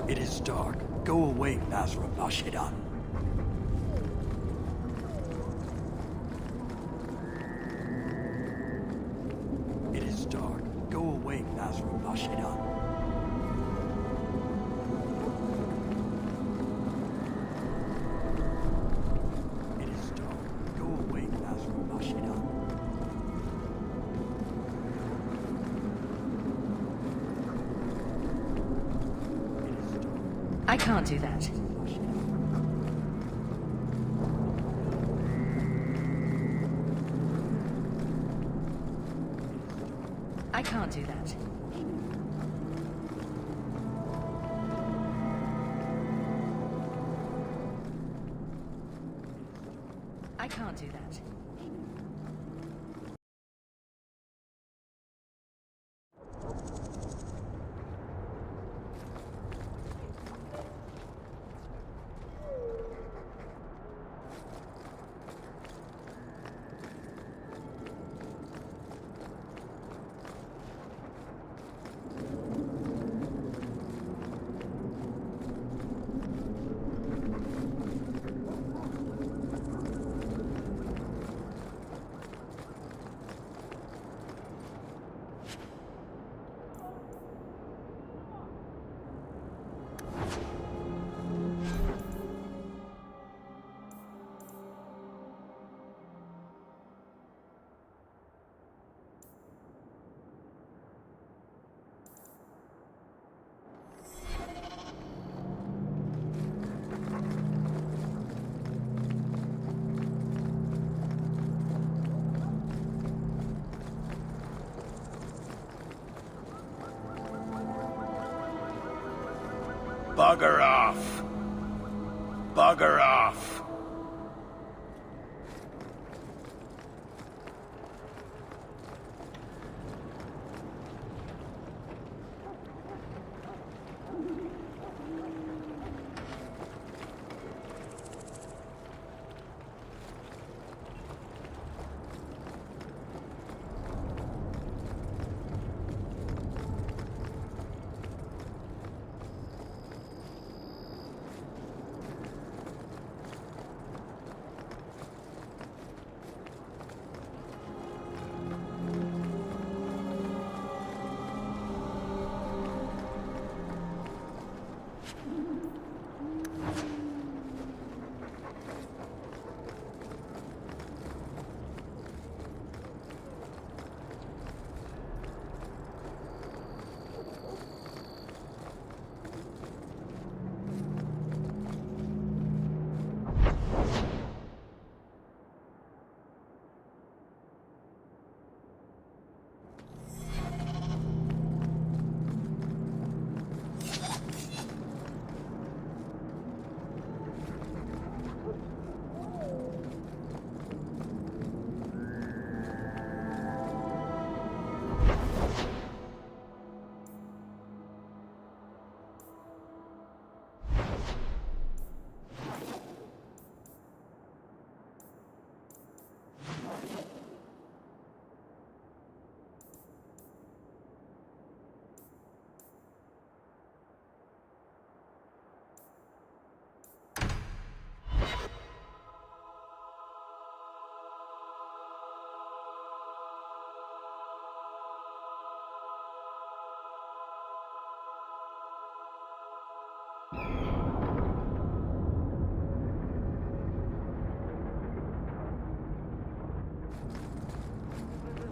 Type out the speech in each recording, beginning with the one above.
It is dark. Go away, Basra Bashidan. It is dark. Go away, Basra Bashidan. It is dark. Go away, Basra Bashidan. I can't do that. I can't do that. I can't do that. Bugger off! Bugger off!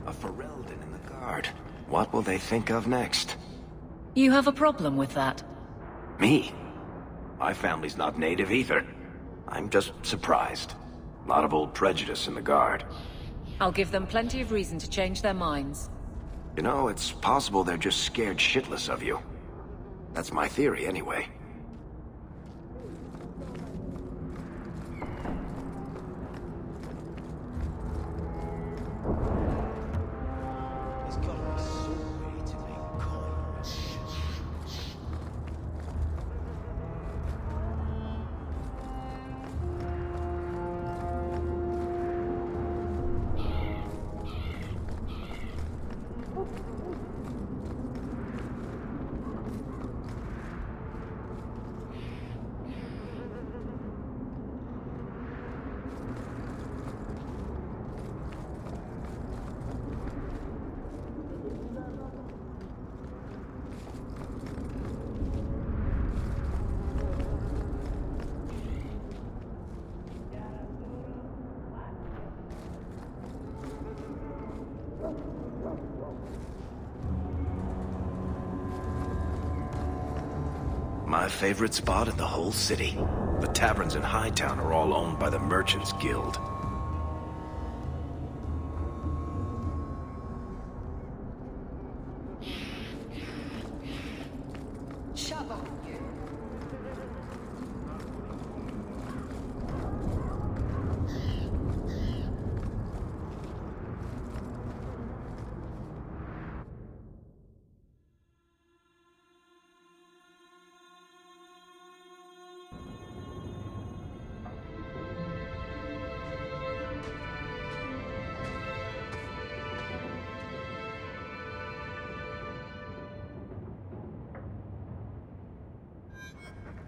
A Ferelden in the guard. What will they think of next? You have a problem with that? Me? My family's not native either. I'm just surprised. A lot of old prejudice in the guard. I'll give them plenty of reason to change their minds. You know, it's possible they're just scared shitless of you. That's my theory, anyway. My favorite spot in the whole city. The taverns in Hightown are all owned by the Merchants Guild.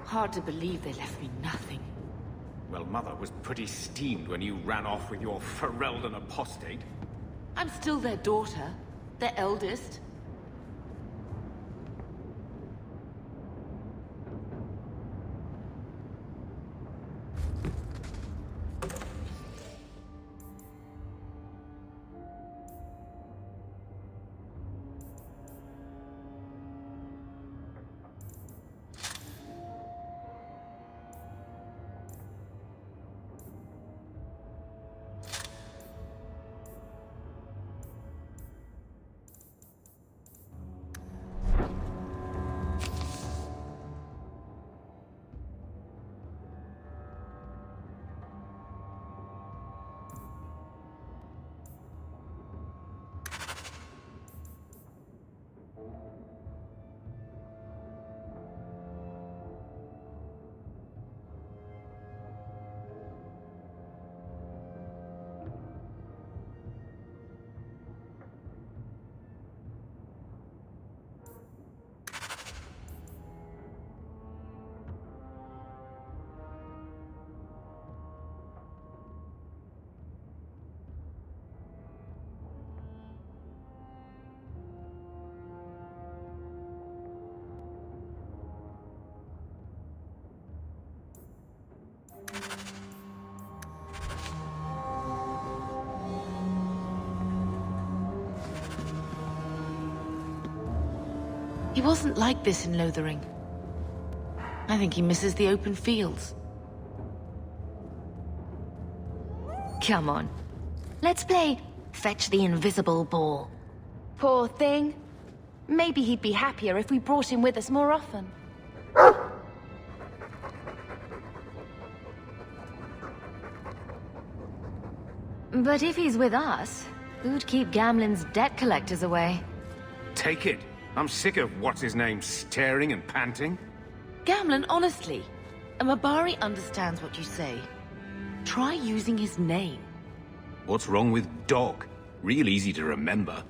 Hard to believe they left me nothing. Well, Mother was pretty steamed when you ran off with your Ferelden apostate. I'm still their daughter, their eldest. He wasn't like this in Lothering. I think he misses the open fields. Come on. Let's play Fetch the Invisible Ball. Poor thing. Maybe he'd be happier if we brought him with us more often. But if he's with us, who'd keep Gamlen's debt collectors away? Take it. I'm sick of what's-his-name staring and panting. Gamlen, honestly, a Mabari understands what you say. Try using his name. What's wrong with dog? Real easy to remember.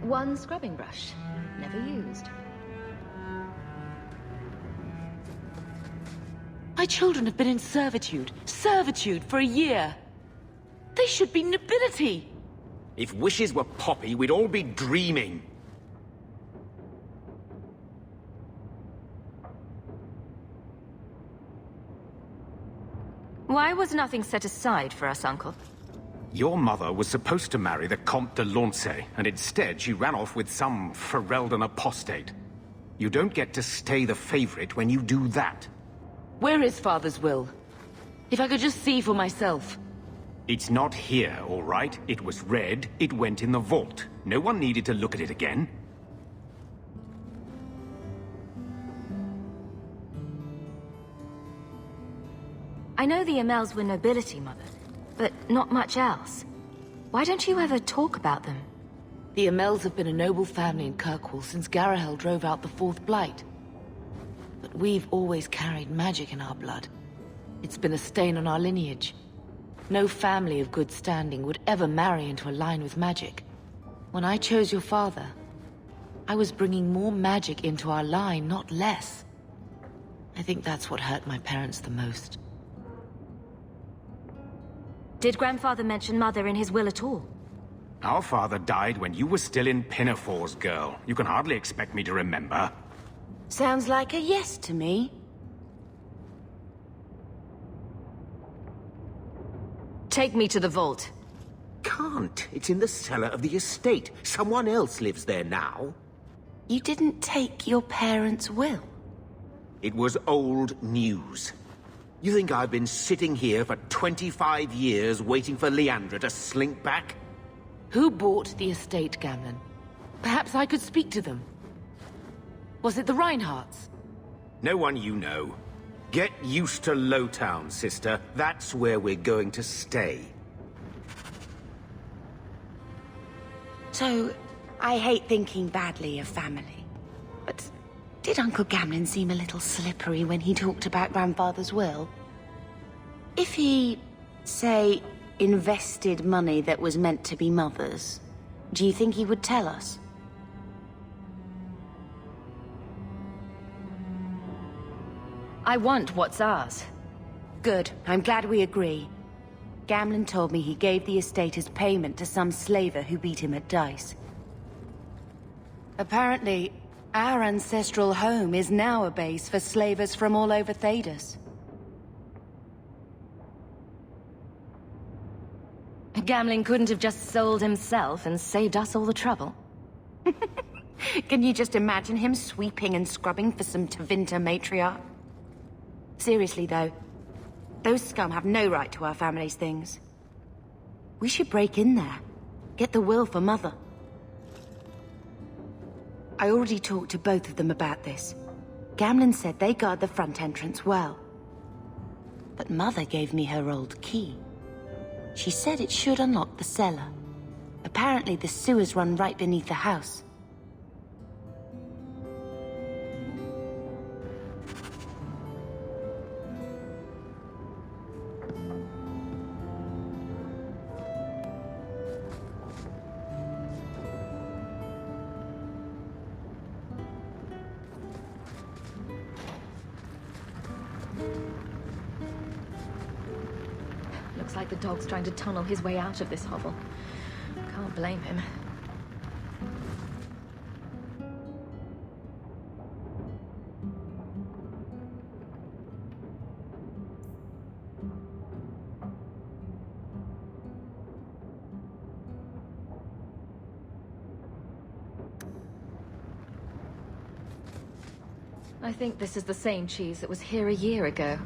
One scrubbing brush, never used. My children have been in servitude for a year. They should be nobility. If wishes were poppy, we'd all be dreaming. Why was nothing set aside for us, Uncle? Your mother was supposed to marry the Comte de Launcey, and instead she ran off with some Ferelden apostate. You don't get to stay the favorite when you do that. Where is Father's will? If I could just see for myself. It's not here, all right? It was read, it went in the vault. No one needed to look at it again. I know the Amels were nobility, Mother, but not much else. Why don't you ever talk about them? The Amels have been a noble family in Kirkwall since Garahel drove out the Fourth Blight. But we've always carried magic in our blood. It's been a stain on our lineage. No family of good standing would ever marry into a line with magic. When I chose your father, I was bringing more magic into our line, not less. I think that's what hurt my parents the most. Did Grandfather mention Mother in his will at all? Our father died when you were still in Pinafores, girl. You can hardly expect me to remember. Sounds like a yes to me. Take me to the vault. Can't. It's in the cellar of the estate. Someone else lives there now. You didn't take your parents' will. It was old news. You think I've been sitting here for 25 years waiting for Leandra to slink back? Who bought the estate, Gamlen? Perhaps I could speak to them. Was it the Reinhardts? No one you know. Get used to Lowtown, sister. That's where we're going to stay. So, I hate thinking badly of family. But did Uncle Gamlen seem a little slippery when he talked about Grandfather's will? If he, say, invested money that was meant to be Mother's, do you think he would tell us? I want what's ours. Good. I'm glad we agree. Gamlen told me he gave the estate as payment to some slaver who beat him at dice. Apparently, our ancestral home is now a base for slavers from all over Thedas. Gamling couldn't have just sold himself and saved us all the trouble. Can you just imagine him sweeping and scrubbing for some Tevinter matriarch? Seriously, though, those scum have no right to our family's things. We should break in there. Get the will for Mother. I already talked to both of them about this. Gamlen said they guard the front entrance well. But Mother gave me her old key. She said it should unlock the cellar. Apparently the sewers run right beneath the house. Looks like the dog's trying to tunnel his way out of this hovel. Can't blame him. I think this is the same cheese that was here a year ago.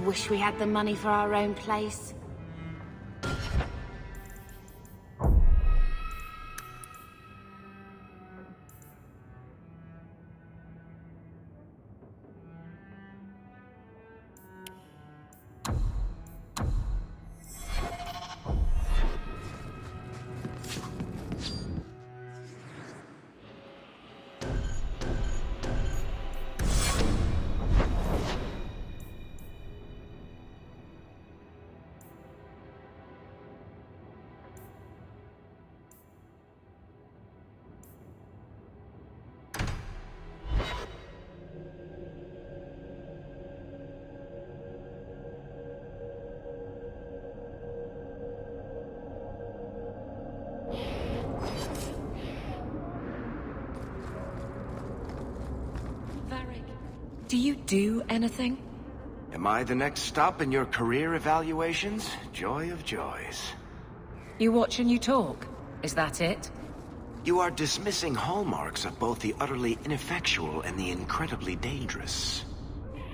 wish we had the money for our own place. Do you do anything? Am I the next stop in your career evaluations? Joy of joys. You watch and you talk. Is that it? You are dismissing hallmarks of both the utterly ineffectual and the incredibly dangerous.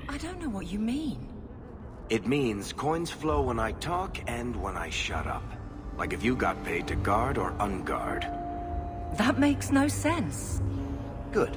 I don't know what you mean. It means coins flow when I talk and when I shut up. Like if you got paid to guard or unguard. That makes no sense. Good.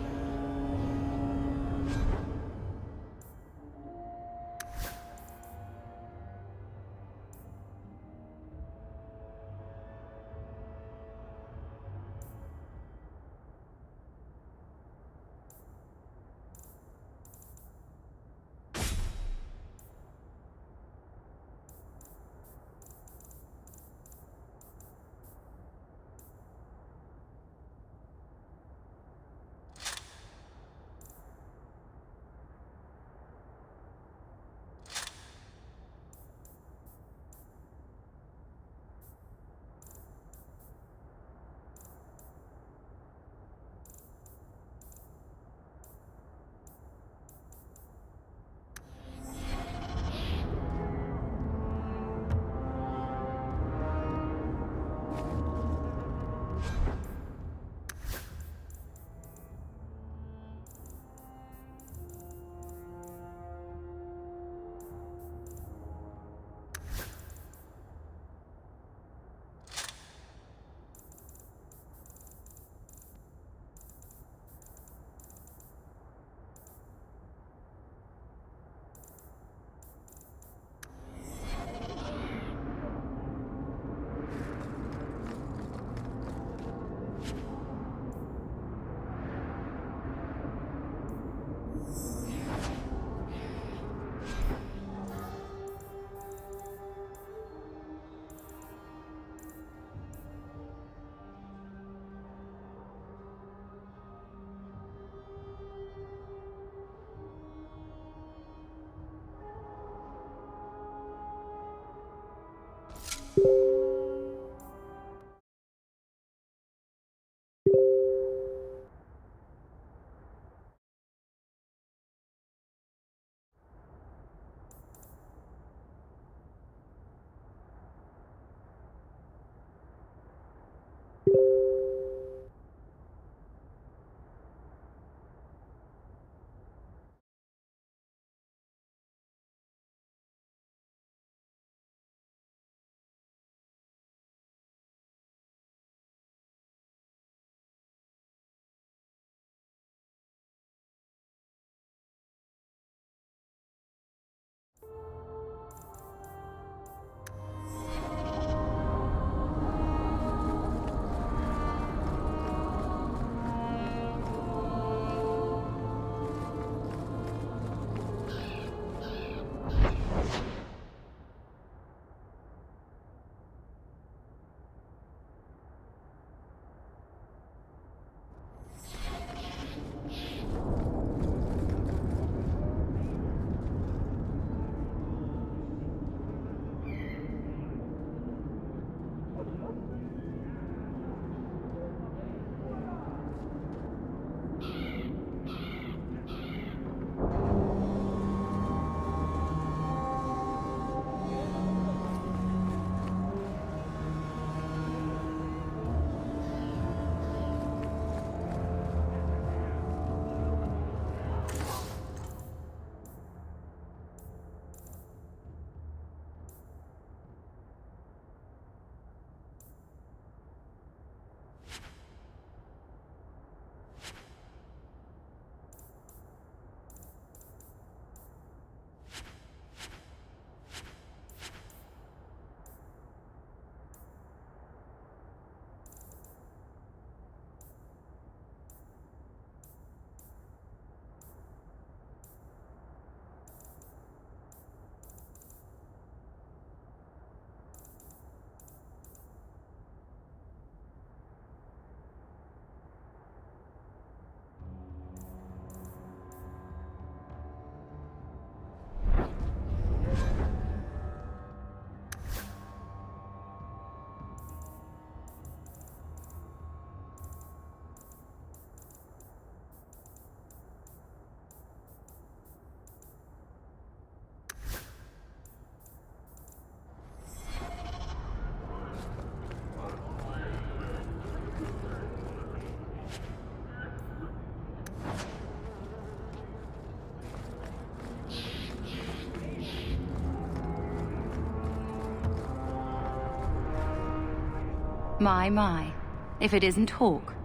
My. If it isn't Hawk.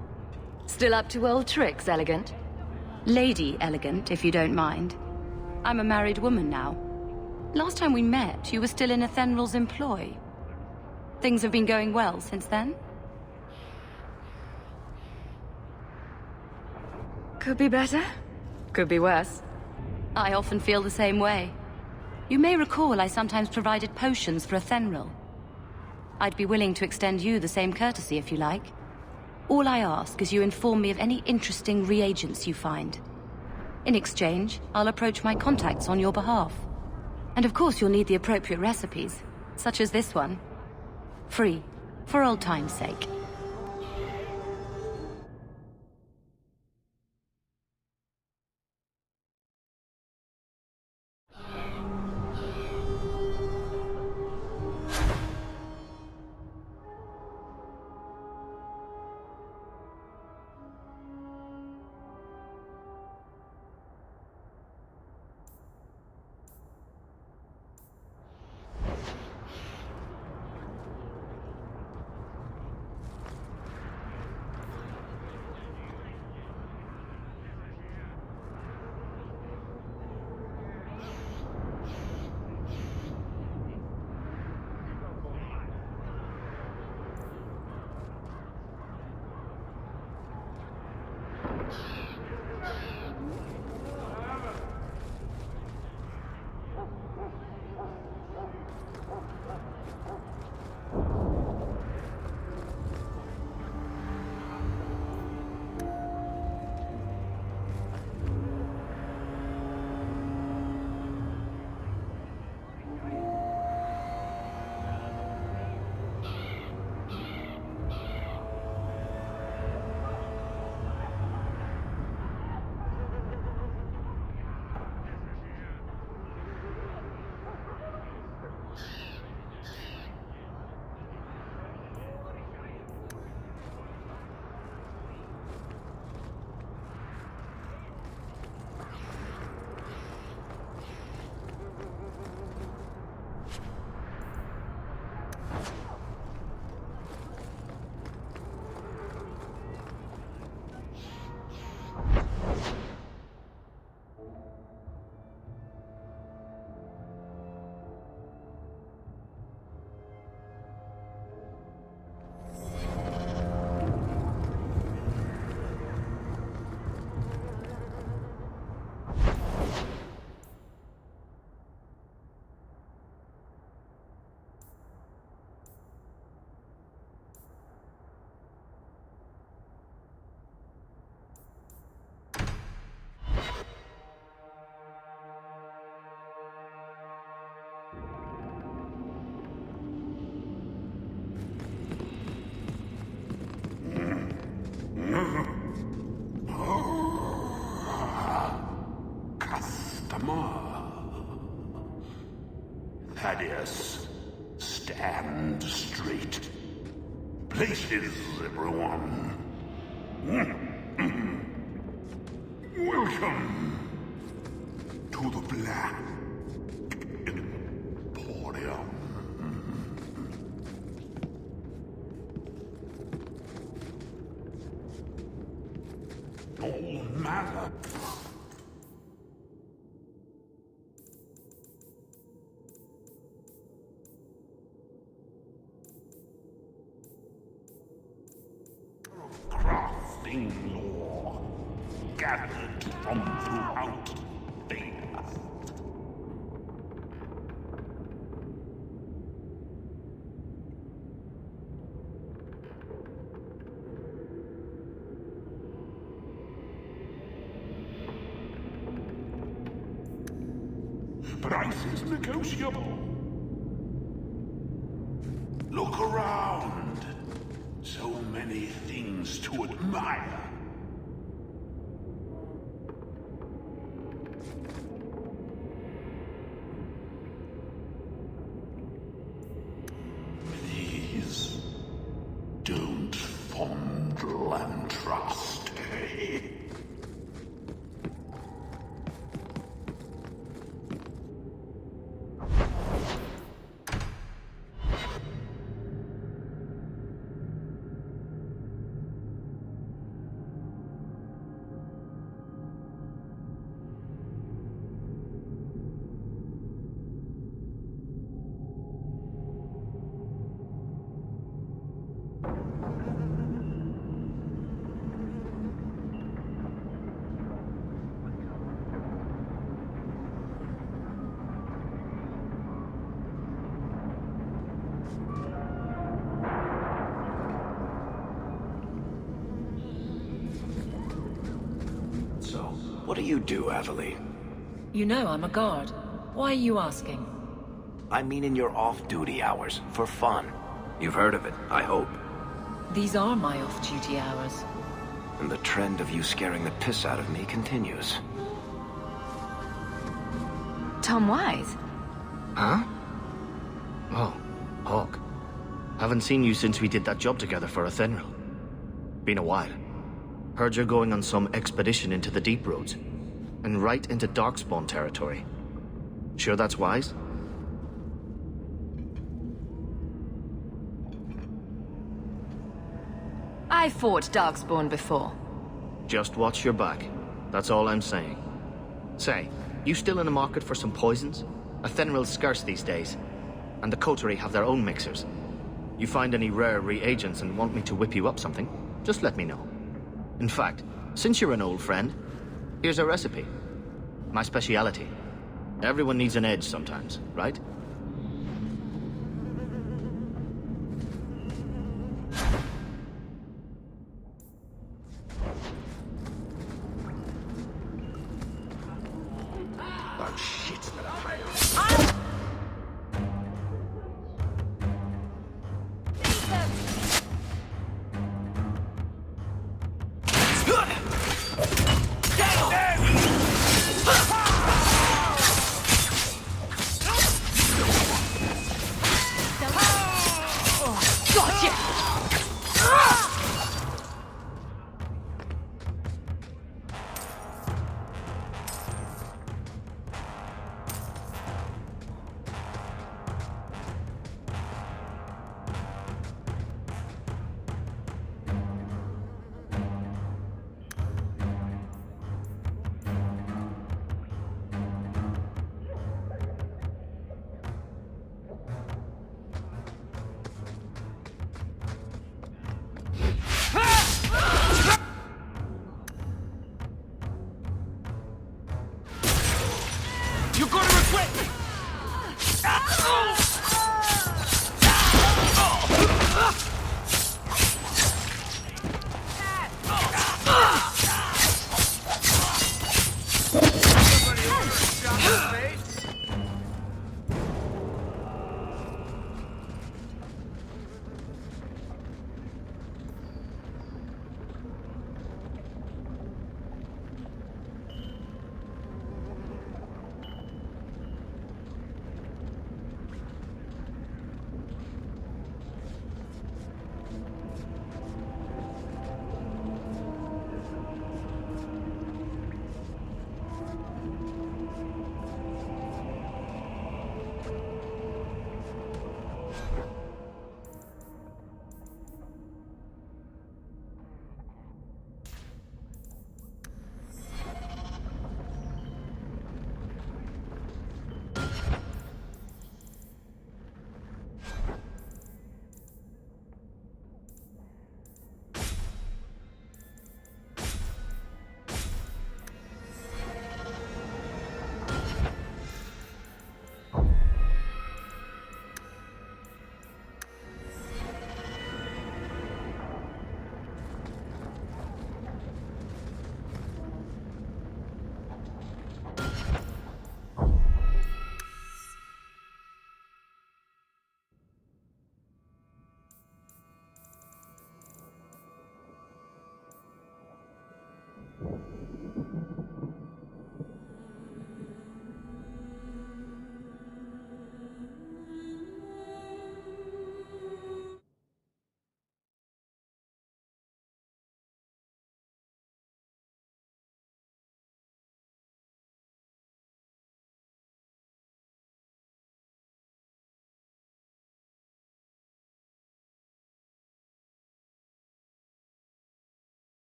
Still up to old tricks, Elegant? Lady Elegant, if you don't mind. I'm a married woman now. Last time we met, you were still in Athenral's employ. Things have been going well since then? Could be better. Could be worse. I often feel the same way. You may recall I sometimes provided potions for Athenral. I'd be willing to extend you the same courtesy if you like. All I ask is you inform me of any interesting reagents you find. In exchange, I'll approach my contacts on your behalf. And of course you'll need the appropriate recipes, such as this one. Free, for old time's sake. Thaddeus, stand straight. Places, everyone. Welcome to the Black Emporium. All manner. Crafting lore gathered from throughout the earth. Price is negotiable. Look around. So many things to admire. Please, don't fondle and trust. What do you do, Avalee? You know I'm a guard. Why are you asking? I mean in your off-duty hours, for fun. You've heard of it, I hope. These are my off-duty hours. And the trend of you scaring the piss out of me continues. Tom Wise? Huh? Oh, Hawk. Haven't seen you since we did that job together for Athenril. Been a while. Heard you're going on some expedition into the Deep Roads. And right into Darkspawn territory. Sure that's wise? I fought Darkspawn before. Just watch your back. That's all I'm saying. Say, you still in the market for some poisons? Athenril's scarce these days. And the Coterie have their own mixers. You find any rare reagents and want me to whip you up something, just let me know. In fact, since you're an old friend, here's a recipe. My speciality. Everyone needs an edge sometimes, right? Oh, shit.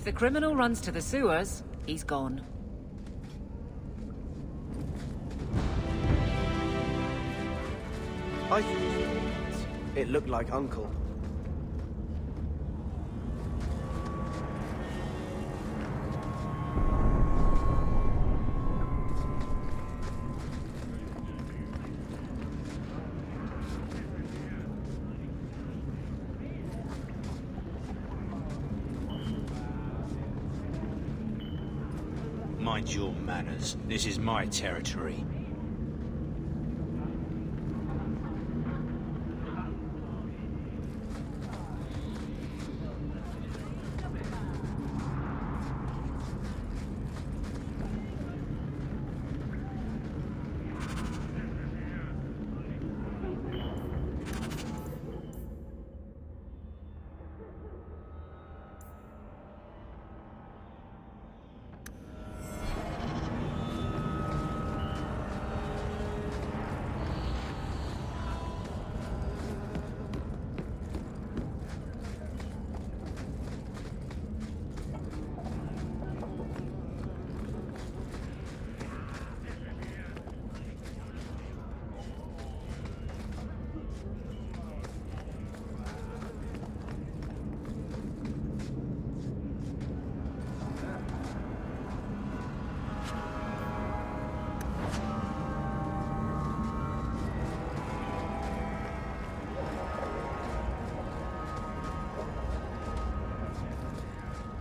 the criminal runs to the sewers, he's gone. It looked like Uncle. Mind your manners. This is my territory.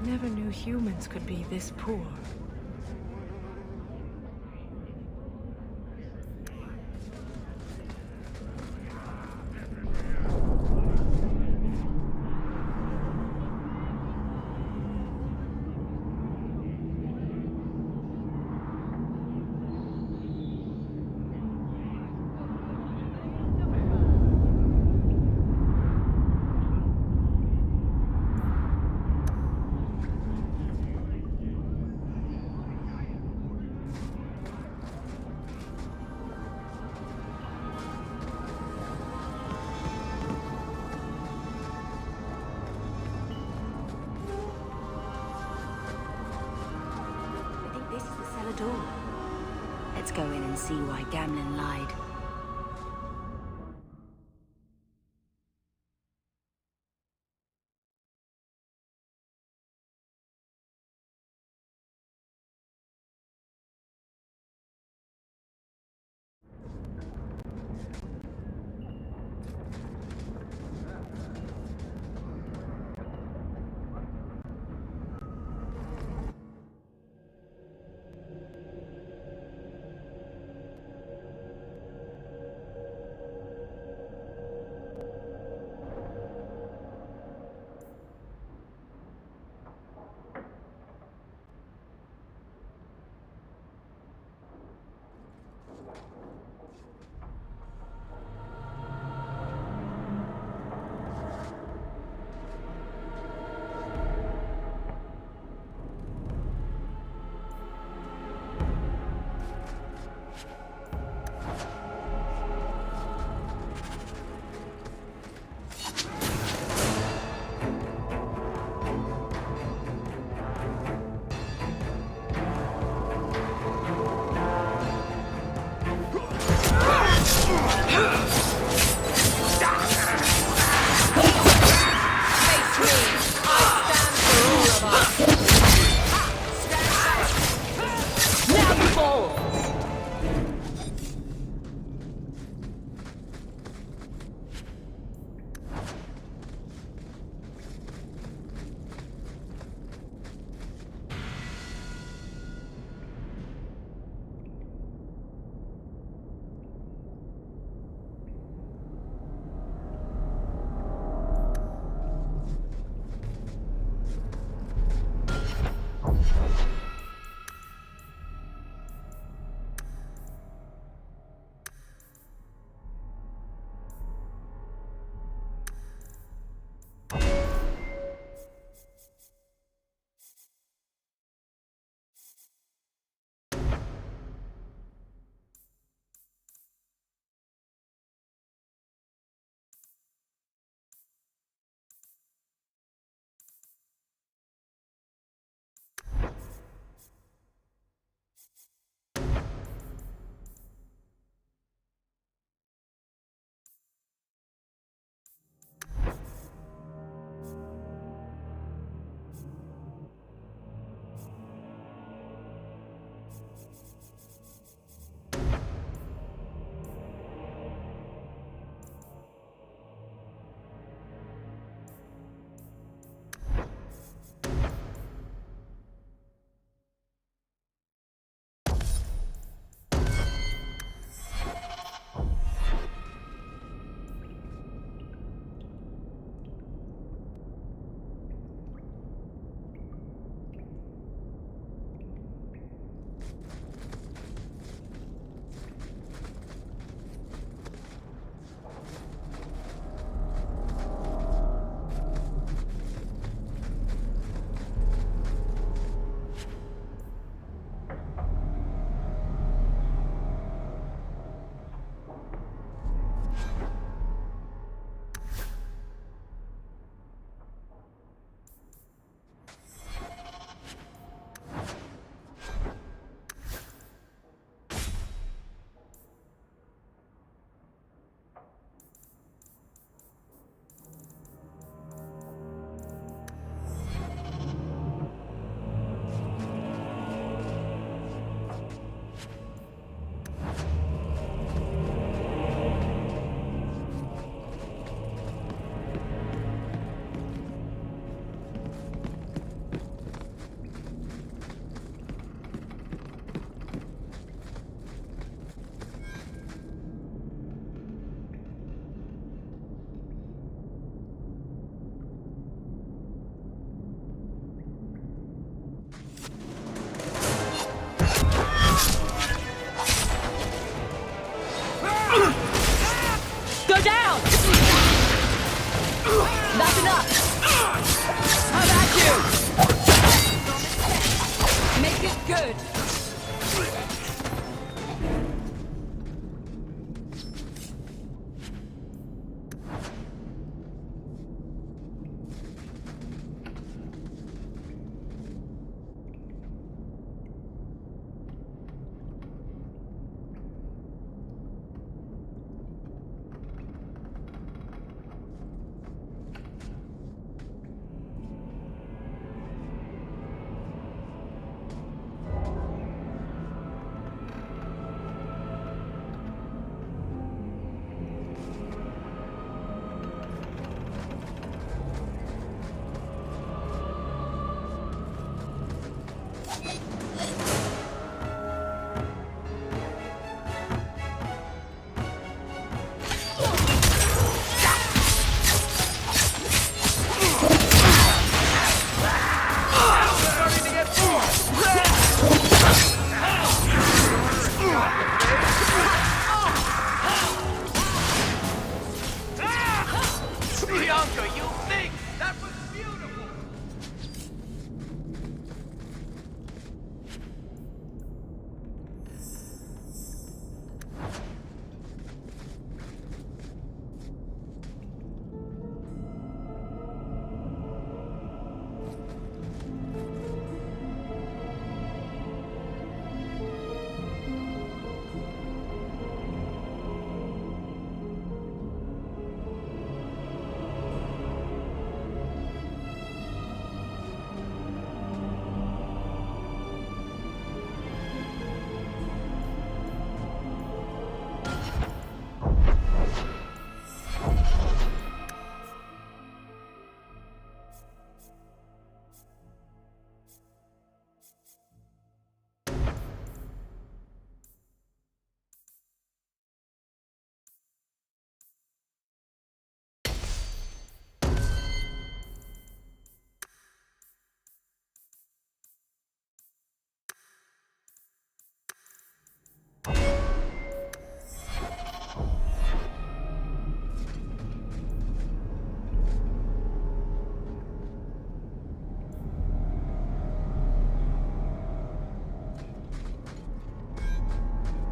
Never knew humans could be this poor. Let's go in and see why Gamlen lied.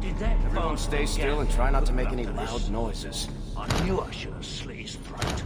Everyone stay still and try not to make any loud noises. I knew I should have slit his throat.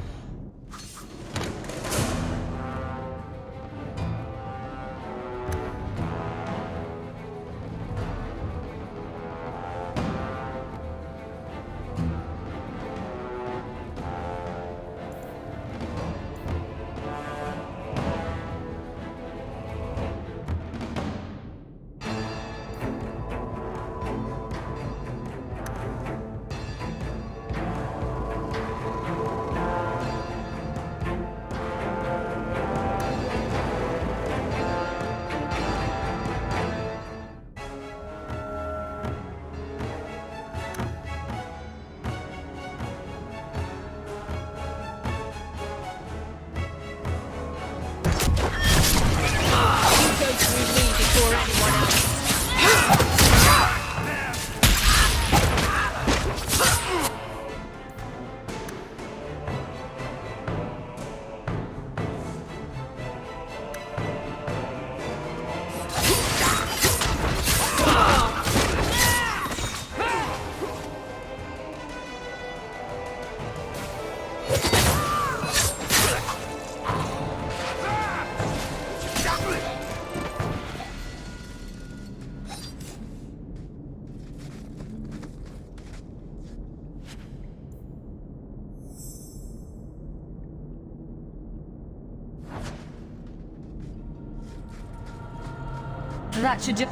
That should do.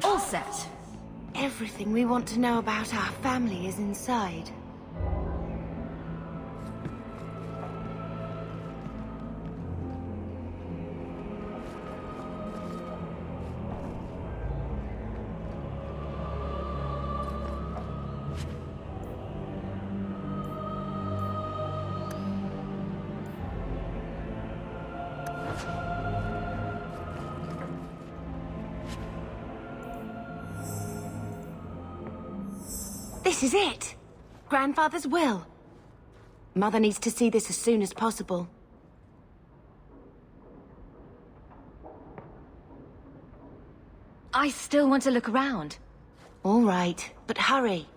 All set. Everything we want to know about our family is inside. This is it! Grandfather's will. Mother needs to see this as soon as possible. I still want to look around. All right, but hurry.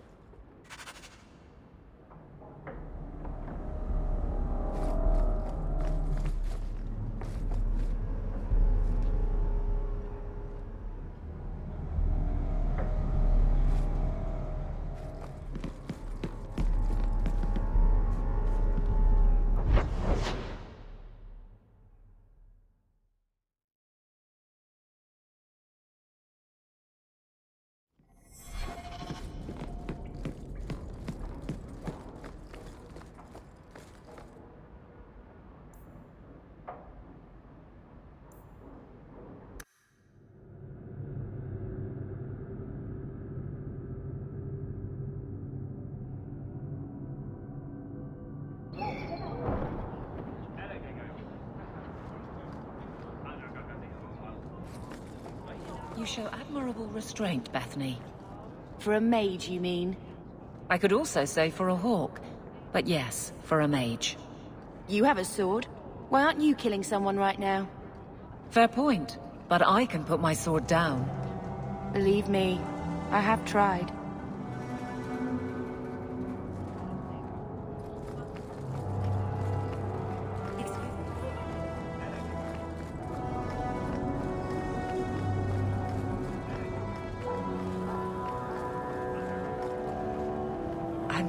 You show admirable restraint, Bethany. For a mage, you mean? I could also say for a hawk. But yes, for a mage. You have a sword. Why aren't you killing someone right now? Fair point. But I can put my sword down. Believe me, I have tried.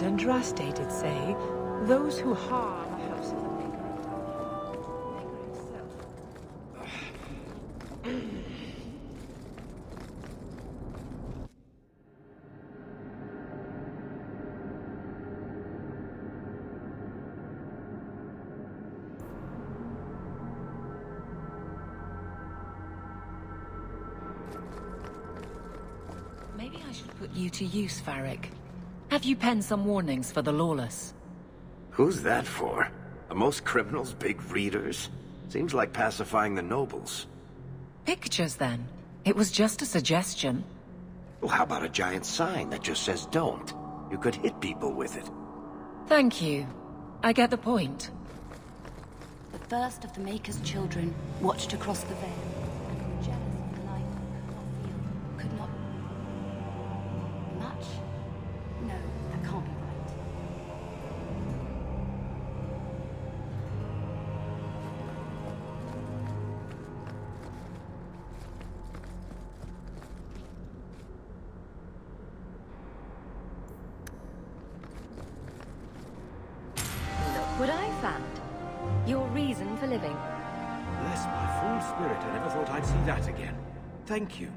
and undrastated say, those who harm a house of the maker himself. Maybe I should put you to use, Varric. Have you penned some warnings for the lawless? Who's that for? Are most criminals big readers? Seems like pacifying the nobles. Pictures, then. It was just a suggestion. Well, how about a giant sign that just says don't? You could hit people with it. Thank you. I get the point. The first of the Maker's children watched across the veil and were jealous of the life could not much? No, that can't be right. Look what I found. Your reason for living. Bless my fool spirit, I never thought I'd see that again. Thank you.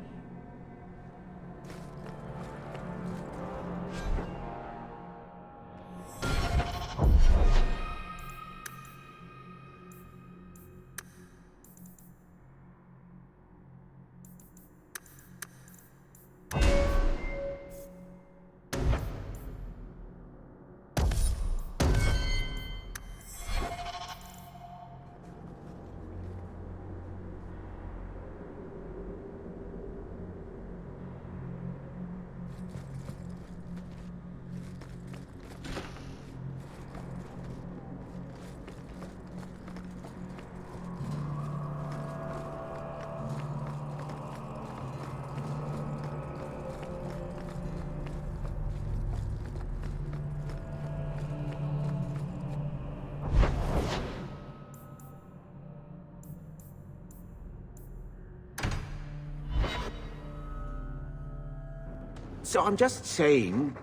So I'm just saying,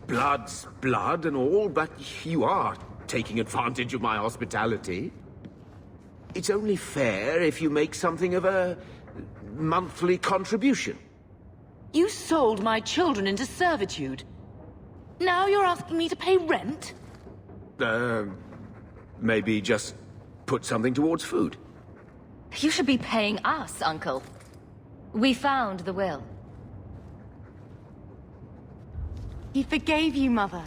blood's blood and all, but you are taking advantage of my hospitality. It's only fair if you make something of a monthly contribution. You sold my children into servitude. Now you're asking me to pay rent? Maybe just put something towards food. You should be paying us, Uncle. We found the will. He forgave you, Mother.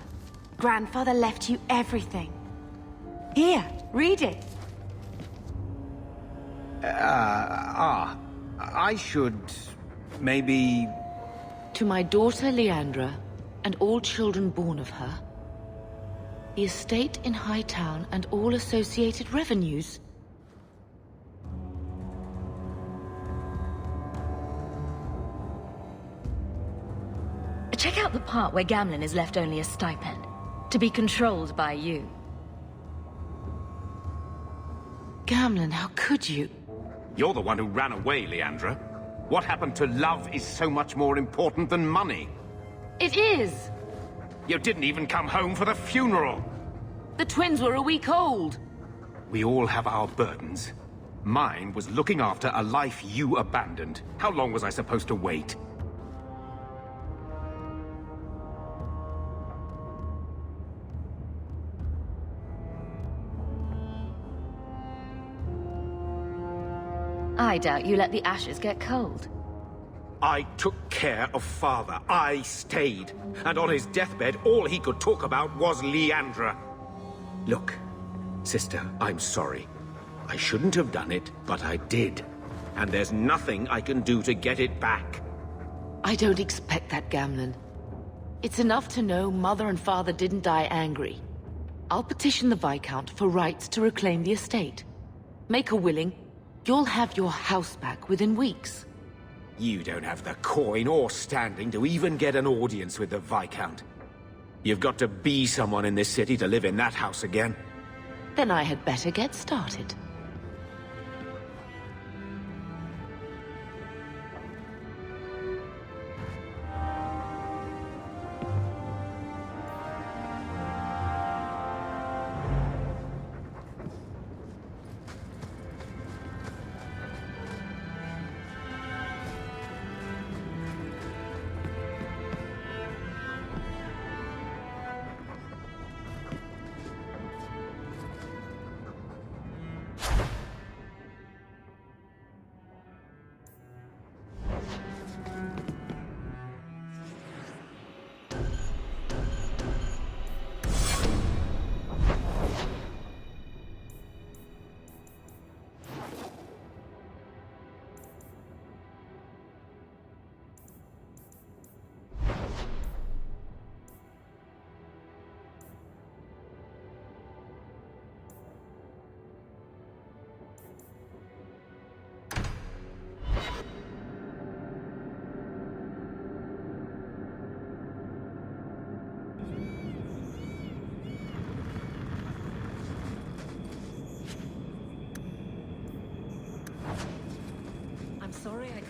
Grandfather left you everything. Here, read it. I should maybe... To my daughter Leandra, and all children born of her, the estate in Hightown and all associated revenues. Check out the part where Gamlen is left only a stipend, to be controlled by you. Gamlen, how could you? You're the one who ran away, Leandra. What happened to love is so much more important than money. It is! You didn't even come home for the funeral. The twins were a week old. We all have our burdens. Mine was looking after a life you abandoned. How long was I supposed to wait? I doubt you let the ashes get cold. I took care of Father. I stayed. And on his deathbed, all he could talk about was Leandra. Look, sister, I'm sorry. I shouldn't have done it, but I did. And there's nothing I can do to get it back. I don't expect that, Gamlen. It's enough to know Mother and Father didn't die angry. I'll petition the Viscount for rights to reclaim the estate. Make her willing. You'll have your house back within weeks. You don't have the coin or standing to even get an audience with the Viscount. You've got to be someone in this city to live in that house again. Then I had better get started.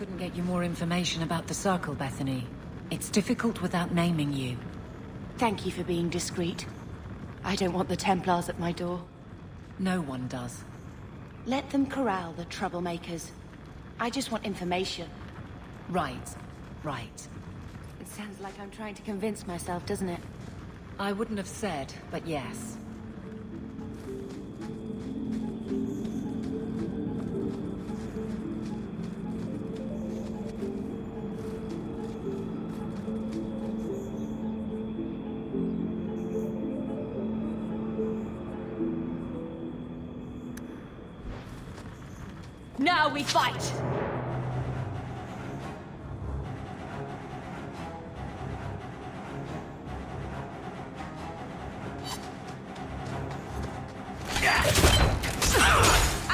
couldn't get you more information about the Circle, Bethany. It's difficult without naming you. Thank you for being discreet. I don't want the Templars at my door. No one does. Let them corral the troublemakers. I just want information. Right. Right. It sounds like I'm trying to convince myself, doesn't it? I wouldn't have said, but yes. Now we fight!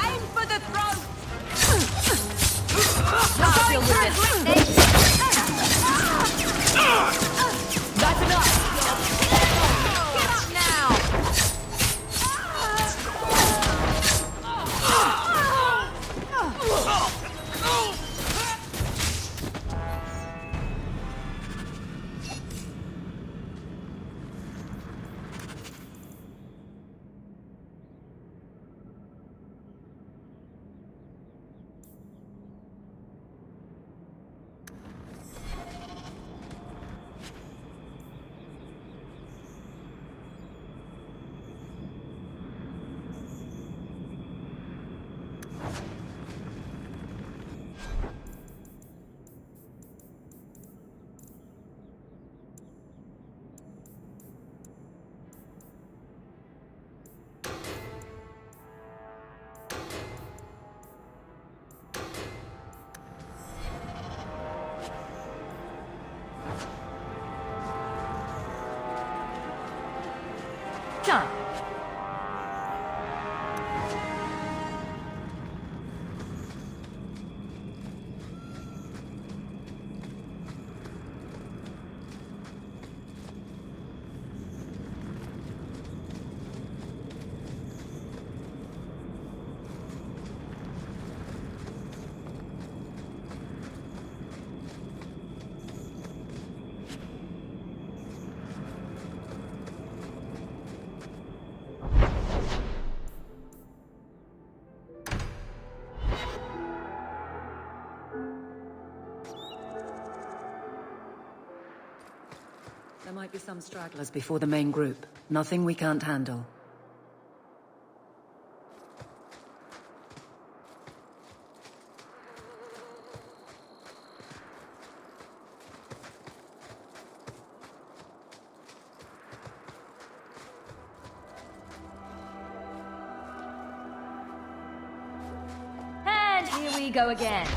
Aim for the throat! I'll deal with this. That's enough! Get up now! Done. There might be some stragglers before the main group. Nothing we can't handle. And here we go again.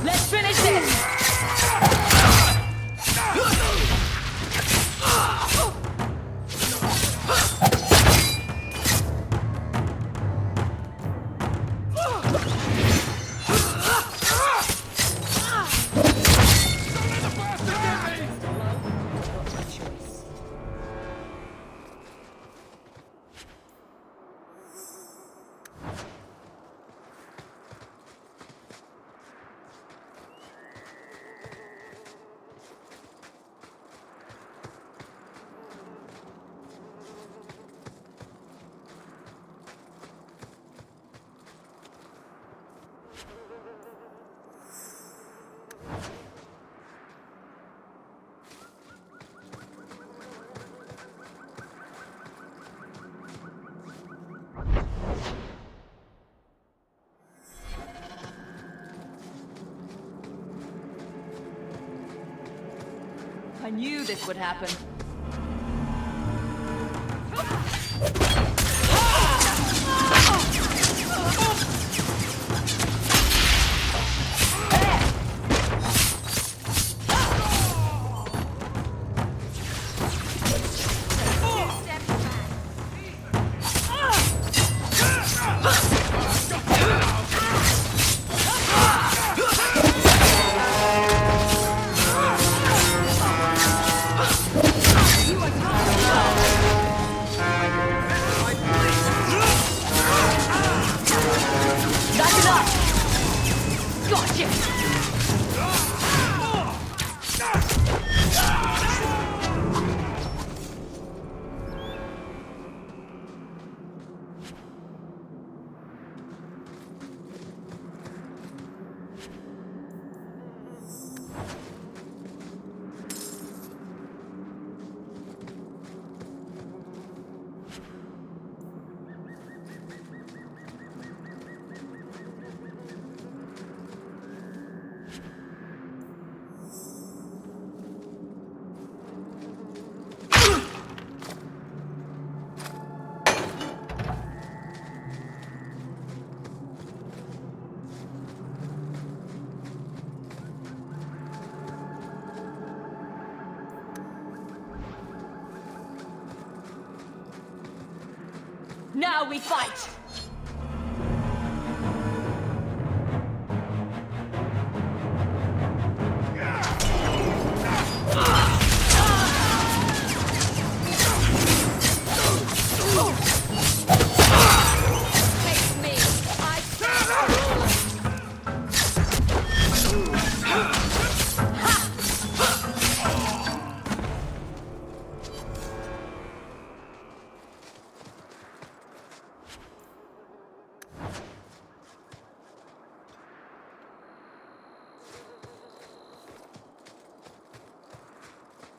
Let's finish this! I knew this would happen. Now we fight!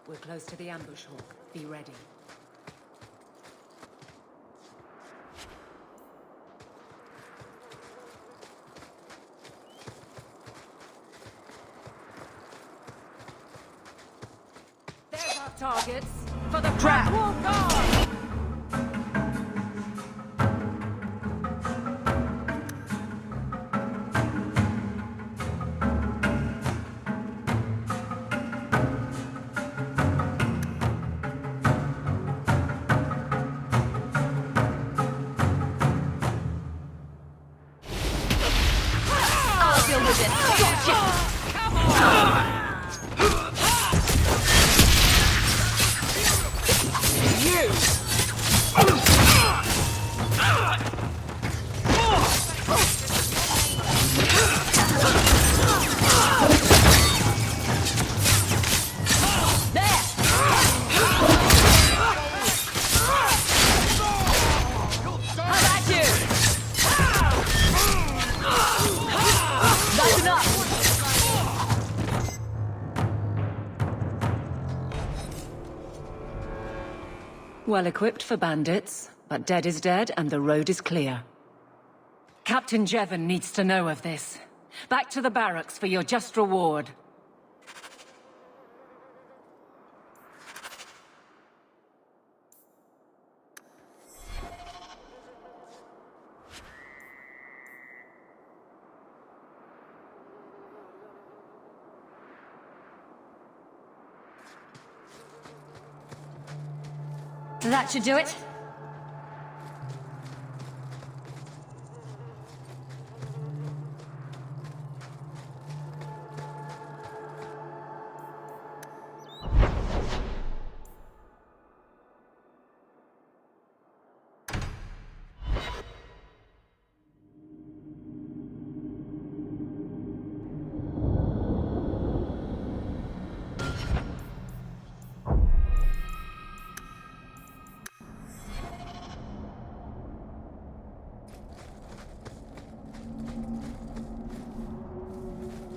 We're close to the ambush, Hawk. Be ready. There's our targets. For the trap! Walk on! Well equipped for bandits, but dead is dead and the road is clear. Captain Jevon needs to know of this. Back to the barracks for your just reward. That should do it.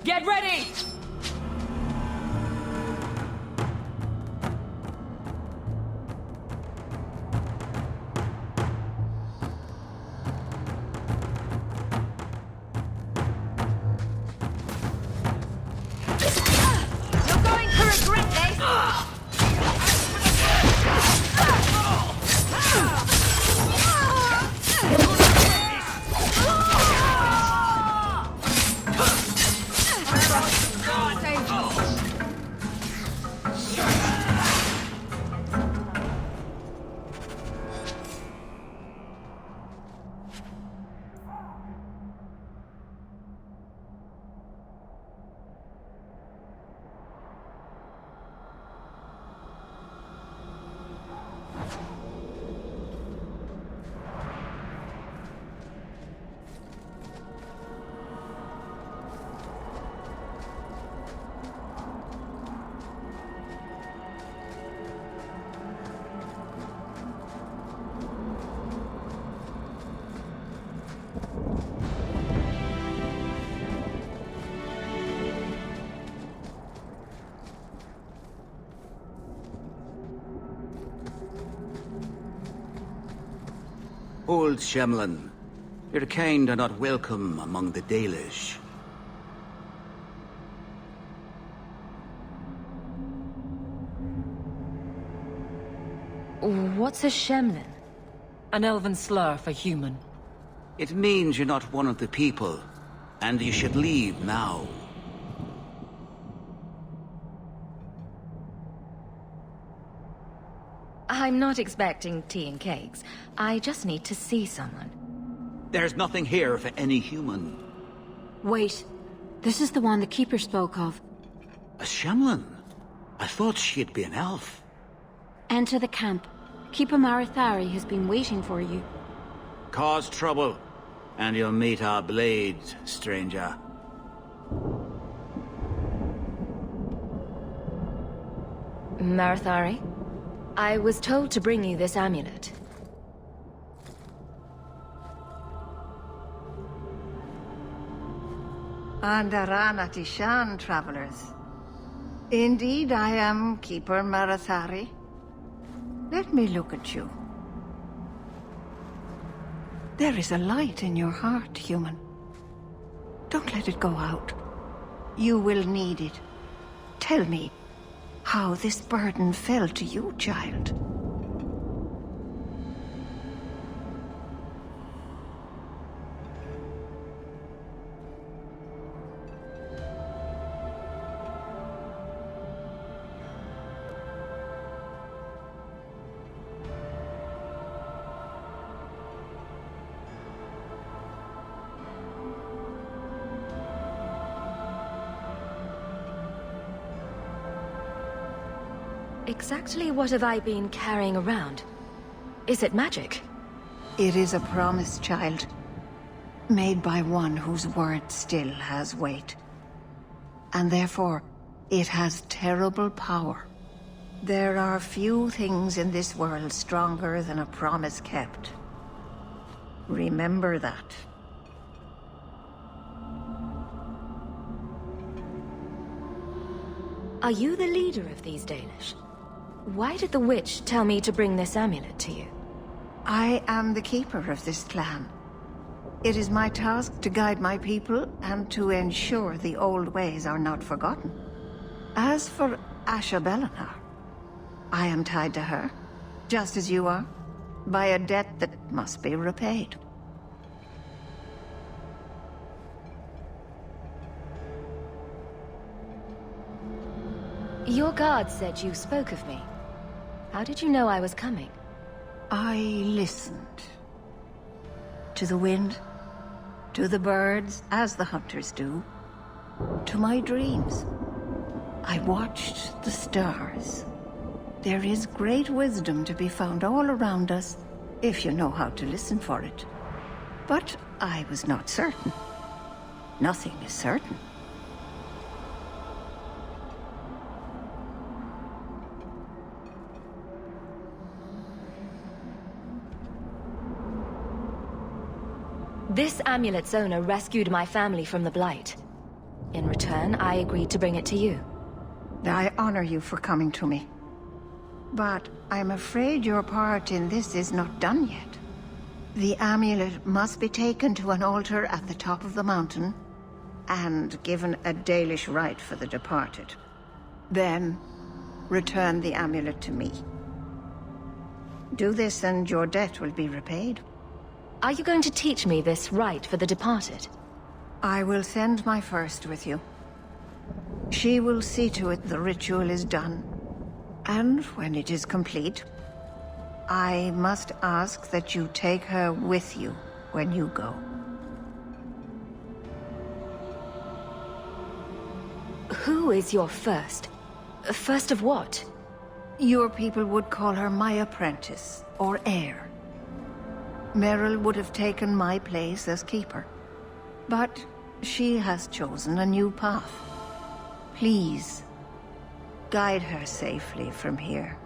Get ready! You're going to regret this! Old Shemlin, your kind are not welcome among the Dalish. What's a Shemlin? An elven slur for human. It means you're not one of the people, and you should leave now. I'm I'm not expecting tea and cakes. I just need to see someone. There's nothing here for any human. Wait. This is the one the Keeper spoke of. A Shemlin? I thought she'd be an elf. Enter the camp. Keeper Marathari has been waiting for you. Cause trouble, and you'll meet our blades, stranger. Marathari? I was told to bring you this amulet. Andarana Tishan, travelers. Indeed, I am Keeper Marathari. Let me look at you. There is a light in your heart, human. Don't let it go out. You will need it. Tell me how this burden fell to you, child. Exactly what have I been carrying around? Is it magic? It is a promise, child. Made by one whose word still has weight. And therefore, it has terrible power. There are few things in this world stronger than a promise kept. Remember that. Are you the leader of these Dalish? Why did the witch tell me to bring this amulet to you? I am the keeper of this clan. It is my task to guide my people and to ensure the old ways are not forgotten. As for Asha Belenar, I am tied to her, just as you are, by a debt that must be repaid. Your guard said you spoke of me. How did you know I was coming? I listened. To the wind, to the birds, as the hunters do, to my dreams. I watched the stars. There is great wisdom to be found all around us, if you know how to listen for it. But I was not certain. Nothing is certain. This amulet's owner rescued my family from the Blight. In return, I agreed to bring it to you. I honor you for coming to me. But I'm afraid your part in this is not done yet. The amulet must be taken to an altar at the top of the mountain, and given a Dalish rite for the departed. Then, return the amulet to me. Do this and your debt will be repaid. Are you going to teach me this rite for the departed? I will send my first with you. She will see to it the ritual is done. And when it is complete, I must ask that you take her with you when you go. Who is your first? First of what? Your people would call her my apprentice, or heir. Meryl would have taken my place as keeper. But she has chosen a new path. Please, guide her safely from here.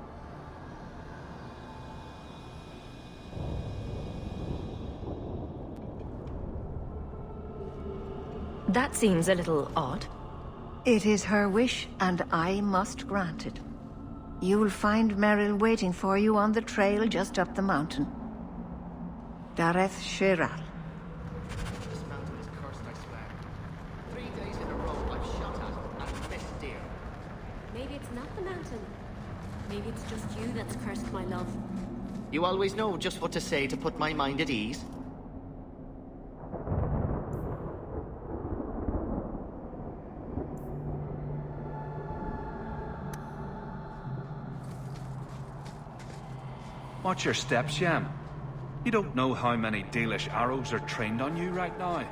That seems a little odd. It is her wish, and I must grant it. You will find Meryl waiting for you on the trail just up the mountain. Dareth Shiral. This mountain is cursed, I swear. 3 days in a row I've shot at and missed deer. Maybe it's not the mountain. Maybe it's just you that's cursed, my love. You always know just what to say to put my mind at ease. Watch your steps, Yam. You don't know how many Dalish arrows are trained on you right now.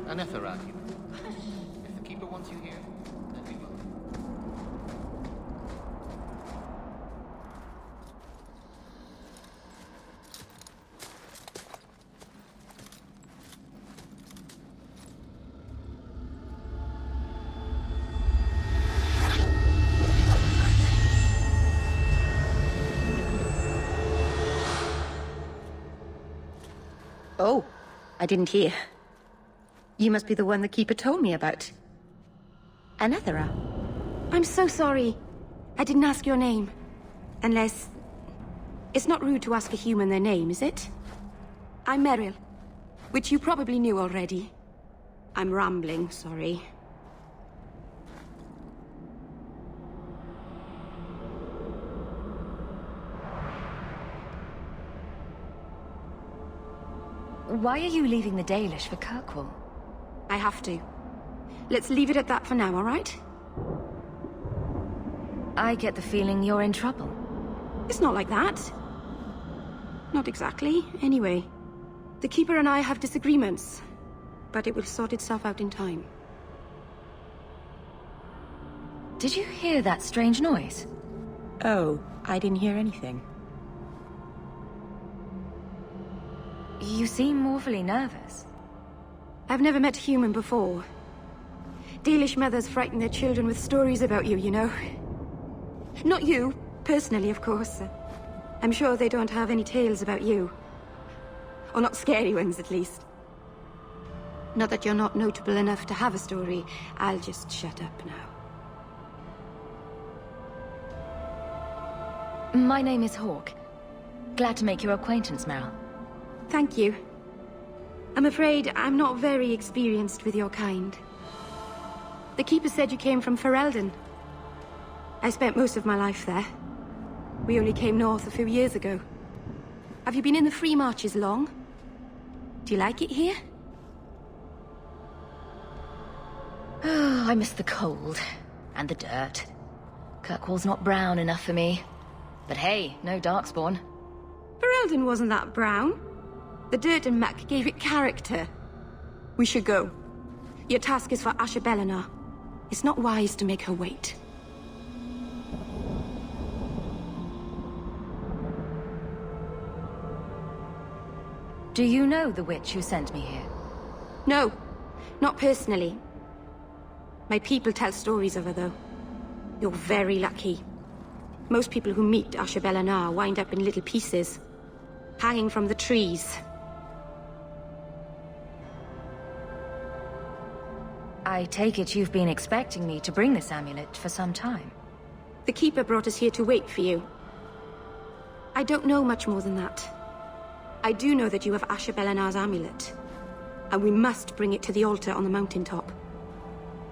Anethera. If the Keeper wants you here, then we will. Oh, I didn't hear. You must be the one the Keeper told me about. Anethera. I'm so sorry. I didn't ask your name. Unless... It's not rude to ask a human their name, is it? I'm Meryl, which you probably knew already. I'm rambling, sorry. Why are you leaving the Dalish for Kirkwall? I have to. Let's leave it at that for now, all right? I get the feeling you're in trouble. It's not like that. Not exactly, anyway. The Keeper and I have disagreements, but it will sort itself out in time. Did you hear that strange noise? Oh, I didn't hear anything. You seem awfully nervous. I've never met a human before. Dalish mothers frighten their children with stories about you, you know. Not you, personally, of course. I'm sure they don't have any tales about you. Or not scary ones, at least. Not that you're not notable enough to have a story. I'll just shut up now. My name is Hawk. Glad to make your acquaintance, Meryl. Thank you. I'm afraid I'm not very experienced with your kind. The Keeper said you came from Ferelden. I spent most of my life there. We only came north a few years ago. Have you been in the Free Marches long? Do you like it here? Oh, I miss the cold. And the dirt. Kirkwall's not brown enough for me. But hey, no Darkspawn. Ferelden wasn't that brown. The dirt and muck gave it character. We should go. Your task is for Asher Bellinar. It's not wise to make her wait. Do you know the witch who sent me here? No, not personally. My people tell stories of her, though. You're very lucky. Most people who meet Asher Bellinar wind up in little pieces, hanging from the trees. I take it you've been expecting me to bring this amulet for some time. The Keeper brought us here to wait for you. I don't know much more than that. I do know that you have Asher Bellinar's amulet, and we must bring it to the altar on the mountaintop.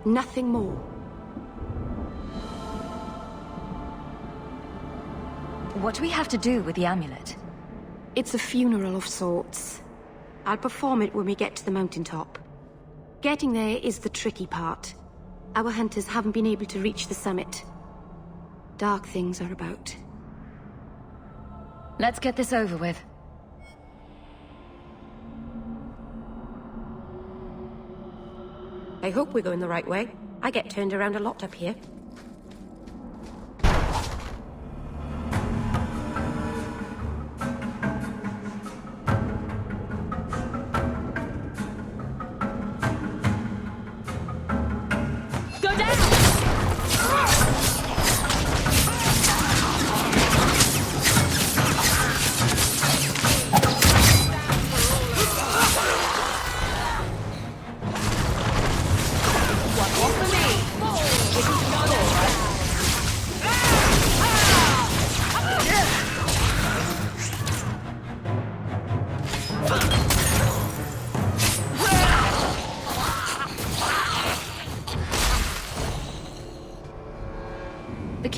Nothing more. What do we have to do with the amulet? It's a funeral of sorts. I'll perform it when we get to the mountaintop. Getting there is the tricky part. Our hunters haven't been able to reach the summit. Dark things are about. Let's get this over with. I hope we're going the right way. I get turned around a lot up here. One more for me. This is not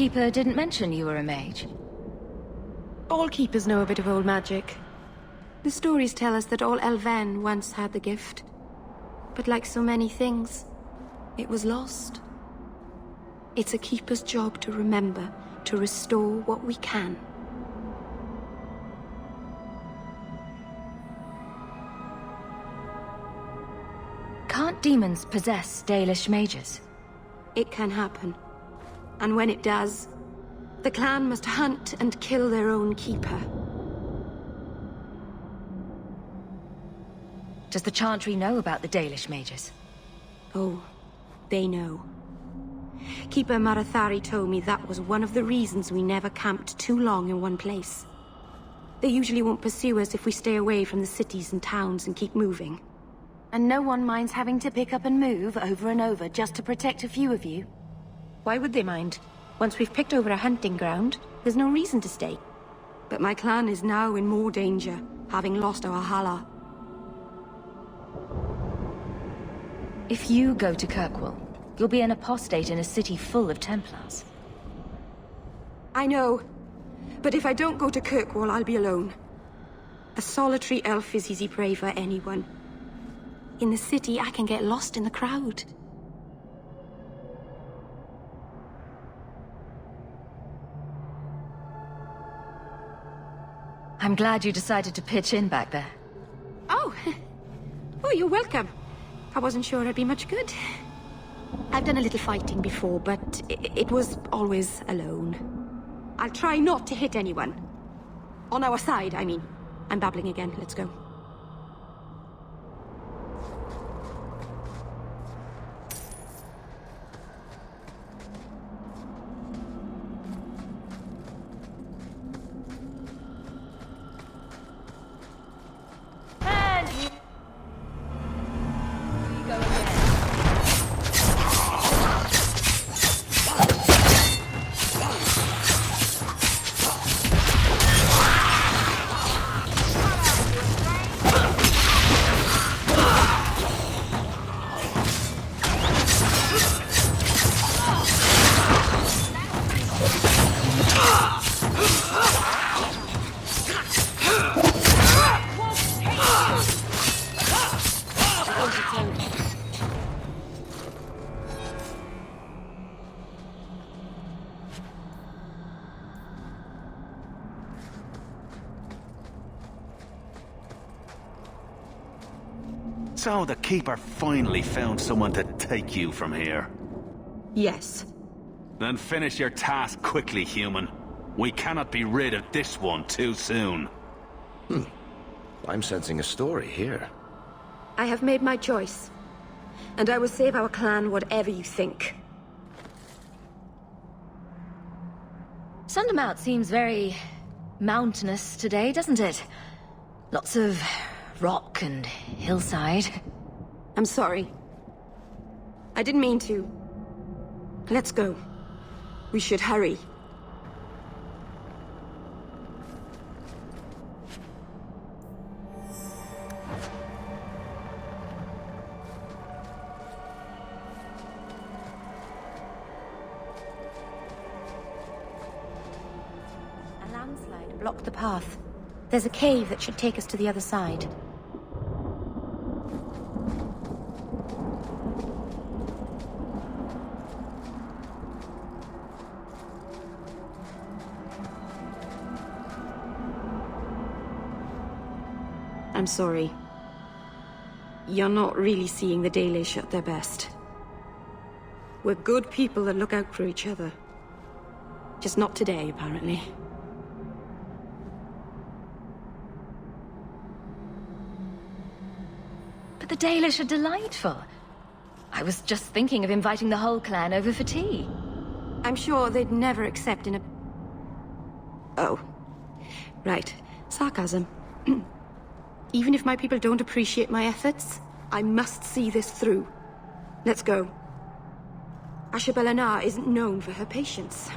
Keeper didn't mention you were a mage. All keepers know a bit of old magic. The stories tell us that all Elven once had the gift. But like so many things, it was lost. It's a keeper's job to remember, to restore what we can. Can't demons possess Dalish mages? It can happen. And when it does, the clan must hunt and kill their own keeper. Does the Chantry know about the Dalish mages? Oh, they know. Keeper Marathari told me that was one of the reasons we never camped too long in one place. They usually won't pursue us if we stay away from the cities and towns and keep moving. And no one minds having to pick up and move over and over just to protect a few of you? Why would they mind? Once we've picked over a hunting ground, there's no reason to stay. But my clan is now in more danger, having lost our Hala. If you go to Kirkwall, you'll be an apostate in a city full of Templars. I know. But if I don't go to Kirkwall, I'll be alone. A solitary elf is easy prey for anyone. In the city, I can get lost in the crowd. I'm glad you decided to pitch in back there. Oh! Oh, you're welcome. I wasn't sure I'd be much good. I've done a little fighting before, but it was always alone. I'll try not to hit anyone. On our side, I mean. I'm babbling again. Let's go. So the Keeper finally found someone to take you from here. Yes. Then finish your task quickly, human. We cannot be rid of this one too soon. I'm sensing a story here. I have made my choice. And I will save our clan whatever you think. Sundermount seems very mountainous today, doesn't it? Lots of rock and hillside. I'm sorry. I didn't mean to. Let's go. We should hurry. A landslide blocked the path. There's a cave that should take us to the other side. I'm sorry. You're not really seeing the Dalish at their best. We're good people that look out for each other. Just not today, apparently. But the Dalish are delightful. I was just thinking of inviting the whole clan over for tea. I'm sure they'd never accept in a... Oh. Right. Sarcasm. Even if my people don't appreciate my efforts, I must see this through. Let's go. Ashabelanar isn't known for her patience.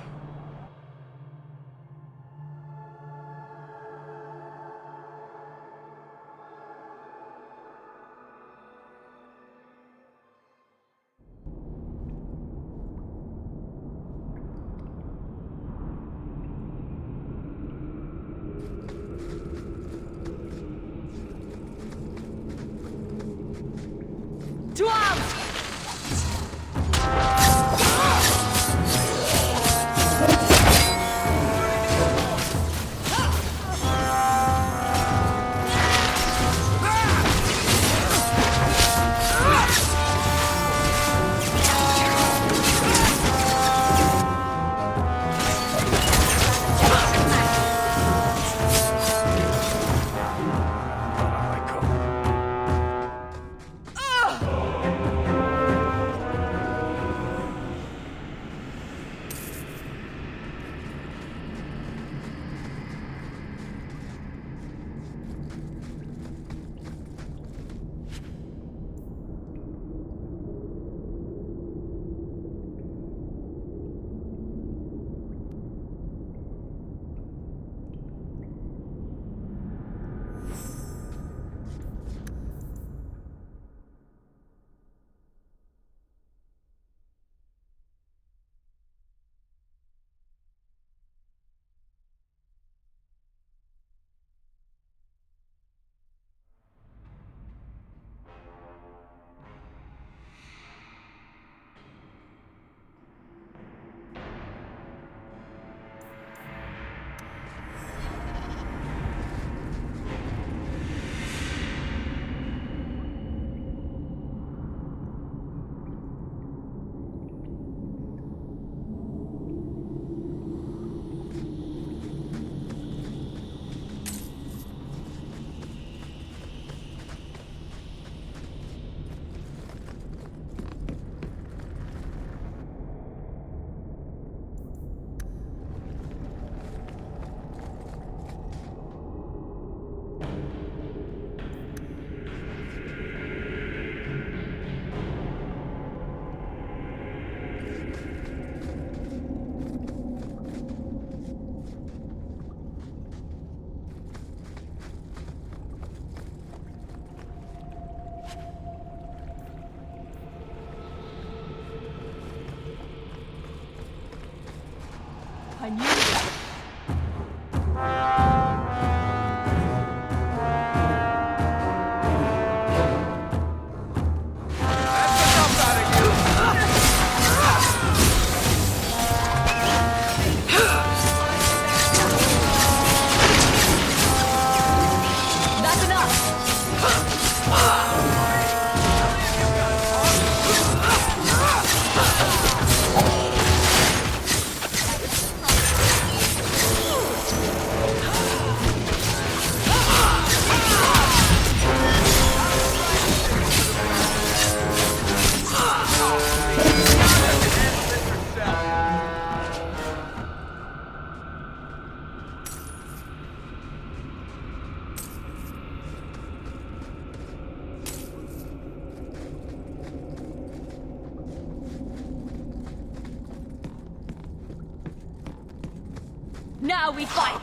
Now we fight!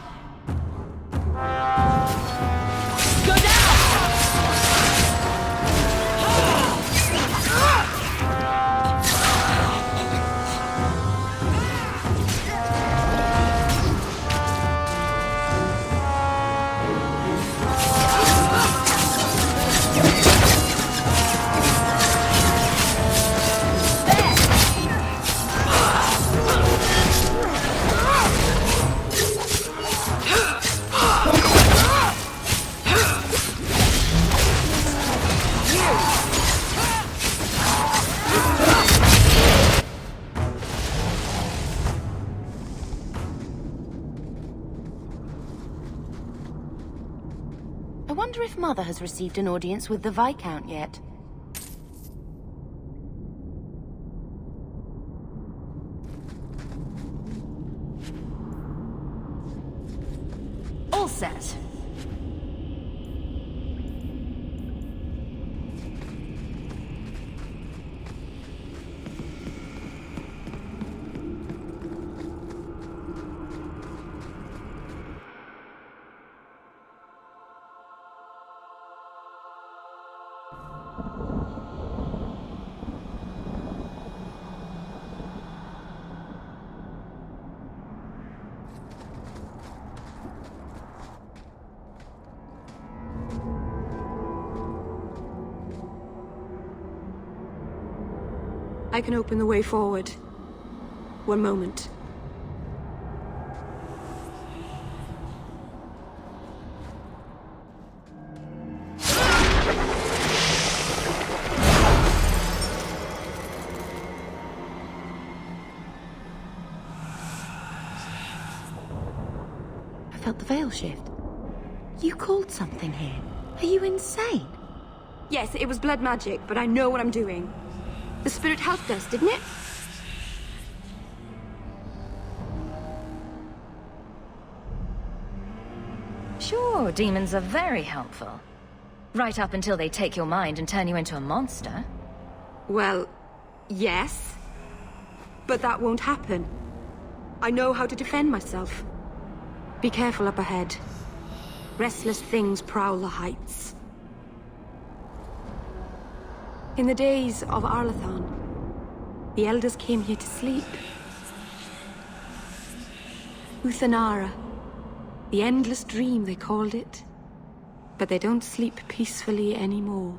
Go down! I wonder if Mother has received an audience with the Viscount yet. All set. I can open the way forward. One moment. I felt the veil shift. You called something here. Are you insane? Yes, it was blood magic, but I know what I'm doing. The spirit helped us, didn't it? Sure, demons are very helpful. Right up until they take your mind and turn you into a monster. Well, yes. But that won't happen. I know how to defend myself. Be careful up ahead. Restless things prowl the heights. In the days of Arlathan, the elders came here to sleep. Uthanara, the endless dream they called it. But they don't sleep peacefully anymore.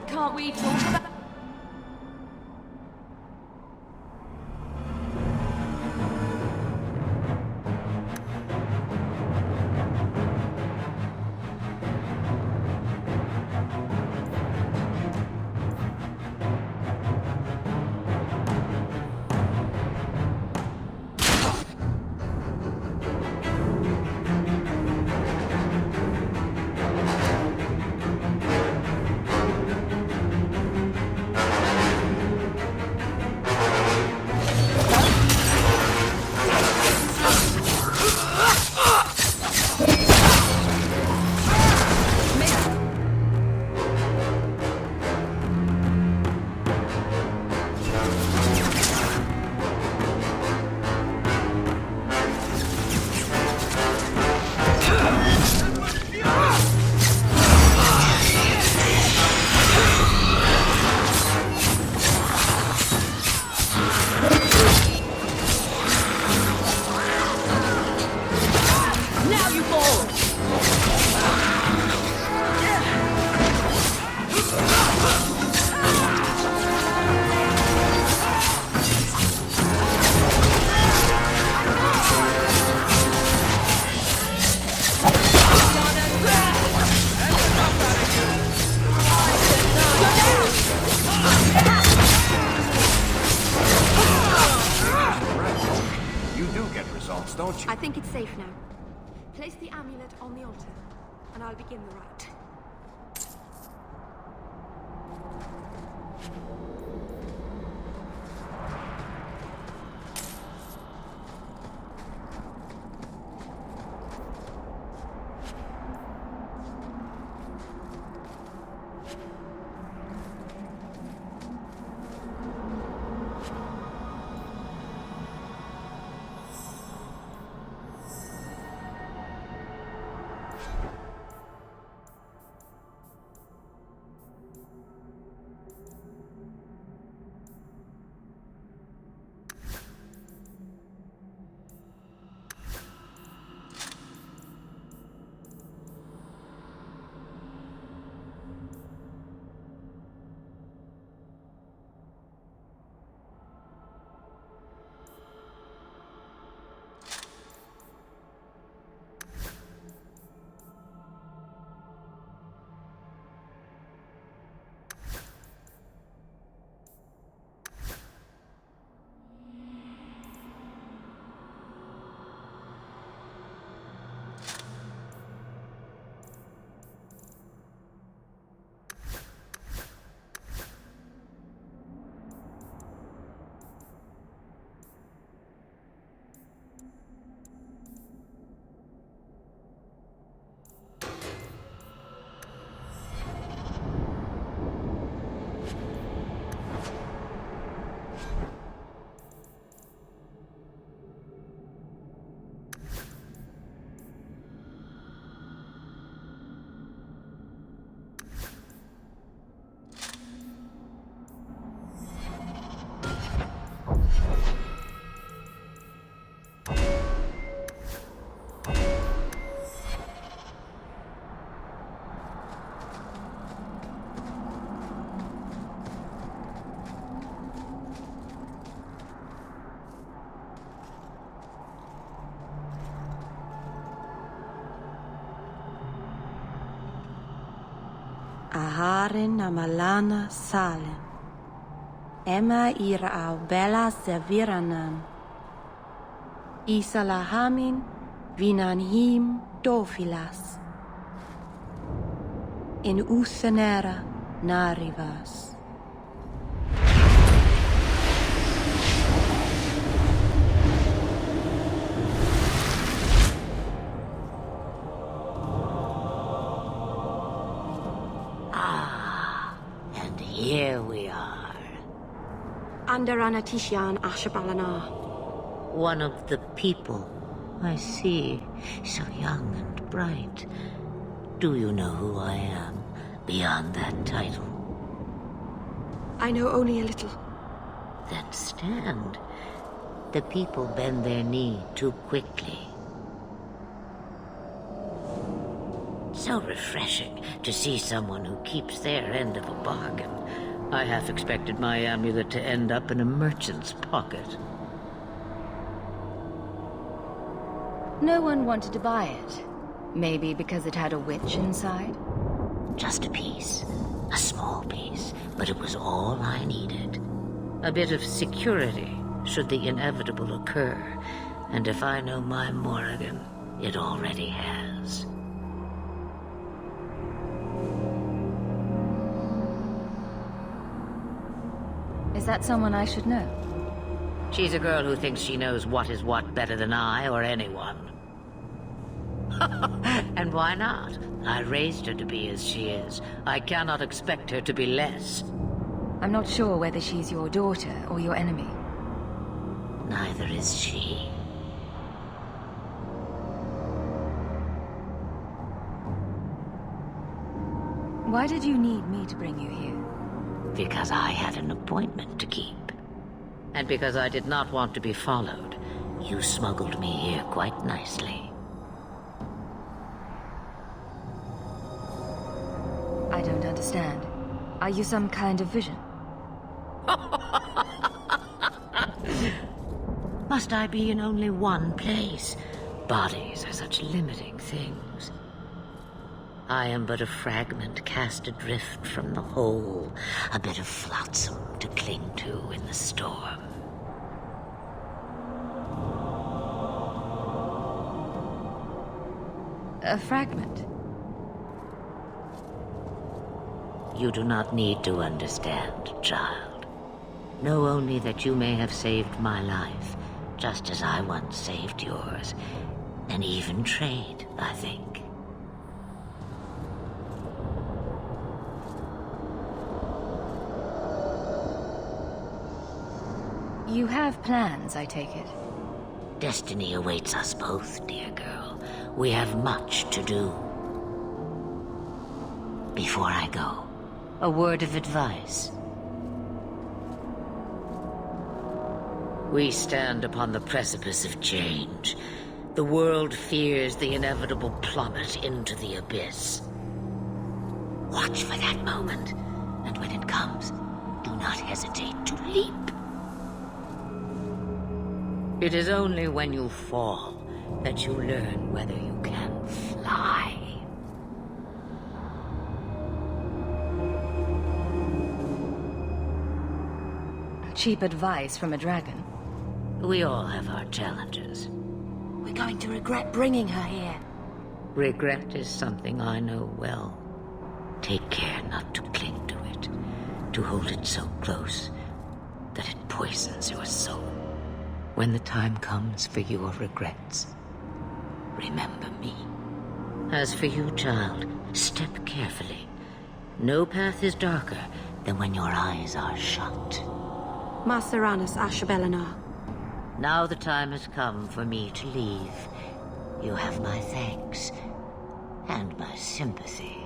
Can't we talk about... don't you? I think it's safe now. Place the amulet on the altar, and I'll begin the rite. Aharin amalana salen. Emma ira au bella serviranan. Isalahamin vinanhim dofilas. In usenera narivas. Here we are. Under Anatishan Ashabalana. One of the people. I see. So young and bright. Do you know who I am, beyond that title? I know only a little. Then stand. The people bend their knee too quickly. So refreshing to see someone who keeps their end of a bargain. I half expected my amulet to end up in a merchant's pocket. No one wanted to buy it. Maybe because it had a witch inside? Just a piece. A small piece. But it was all I needed. A bit of security, should the inevitable occur. And if I know my Morrigan, it already has. Is that someone I should know? She's a girl who thinks she knows what is what better than I or anyone. And why not? I raised her to be as she is. I cannot expect her to be less. I'm not sure whether she's your daughter or your enemy. Neither is she. Why did you need me to bring you here? Because I had an appointment to keep. And because I did not want to be followed, you smuggled me here quite nicely. I don't understand. Are you some kind of vision? Must I be in only one place? Bodies are such limiting things. I am but a fragment cast adrift from the whole, a bit of flotsam to cling to in the storm. A fragment. You do not need to understand, child. Know only that you may have saved my life, just as I once saved yours. And even trade, I think. You have plans, I take it? Destiny awaits us both, dear girl. We have much to do. Before I go, a word of advice. We stand upon the precipice of change. The world fears the inevitable plummet into the abyss. Watch for that moment, and when it comes, do not hesitate to leap. It is only when you fall that you learn whether you can fly. Cheap advice from a dragon. We all have our challenges. We're going to regret bringing her here. Regret is something I know well. Take care not to cling to it, to hold it so close that it poisons your soul. When the time comes for your regrets, remember me. As for you, child, step carefully. No path is darker than when your eyes are shut. Maceranus Ashabelinar. Now the time has come for me to leave. You have my thanks and my sympathy.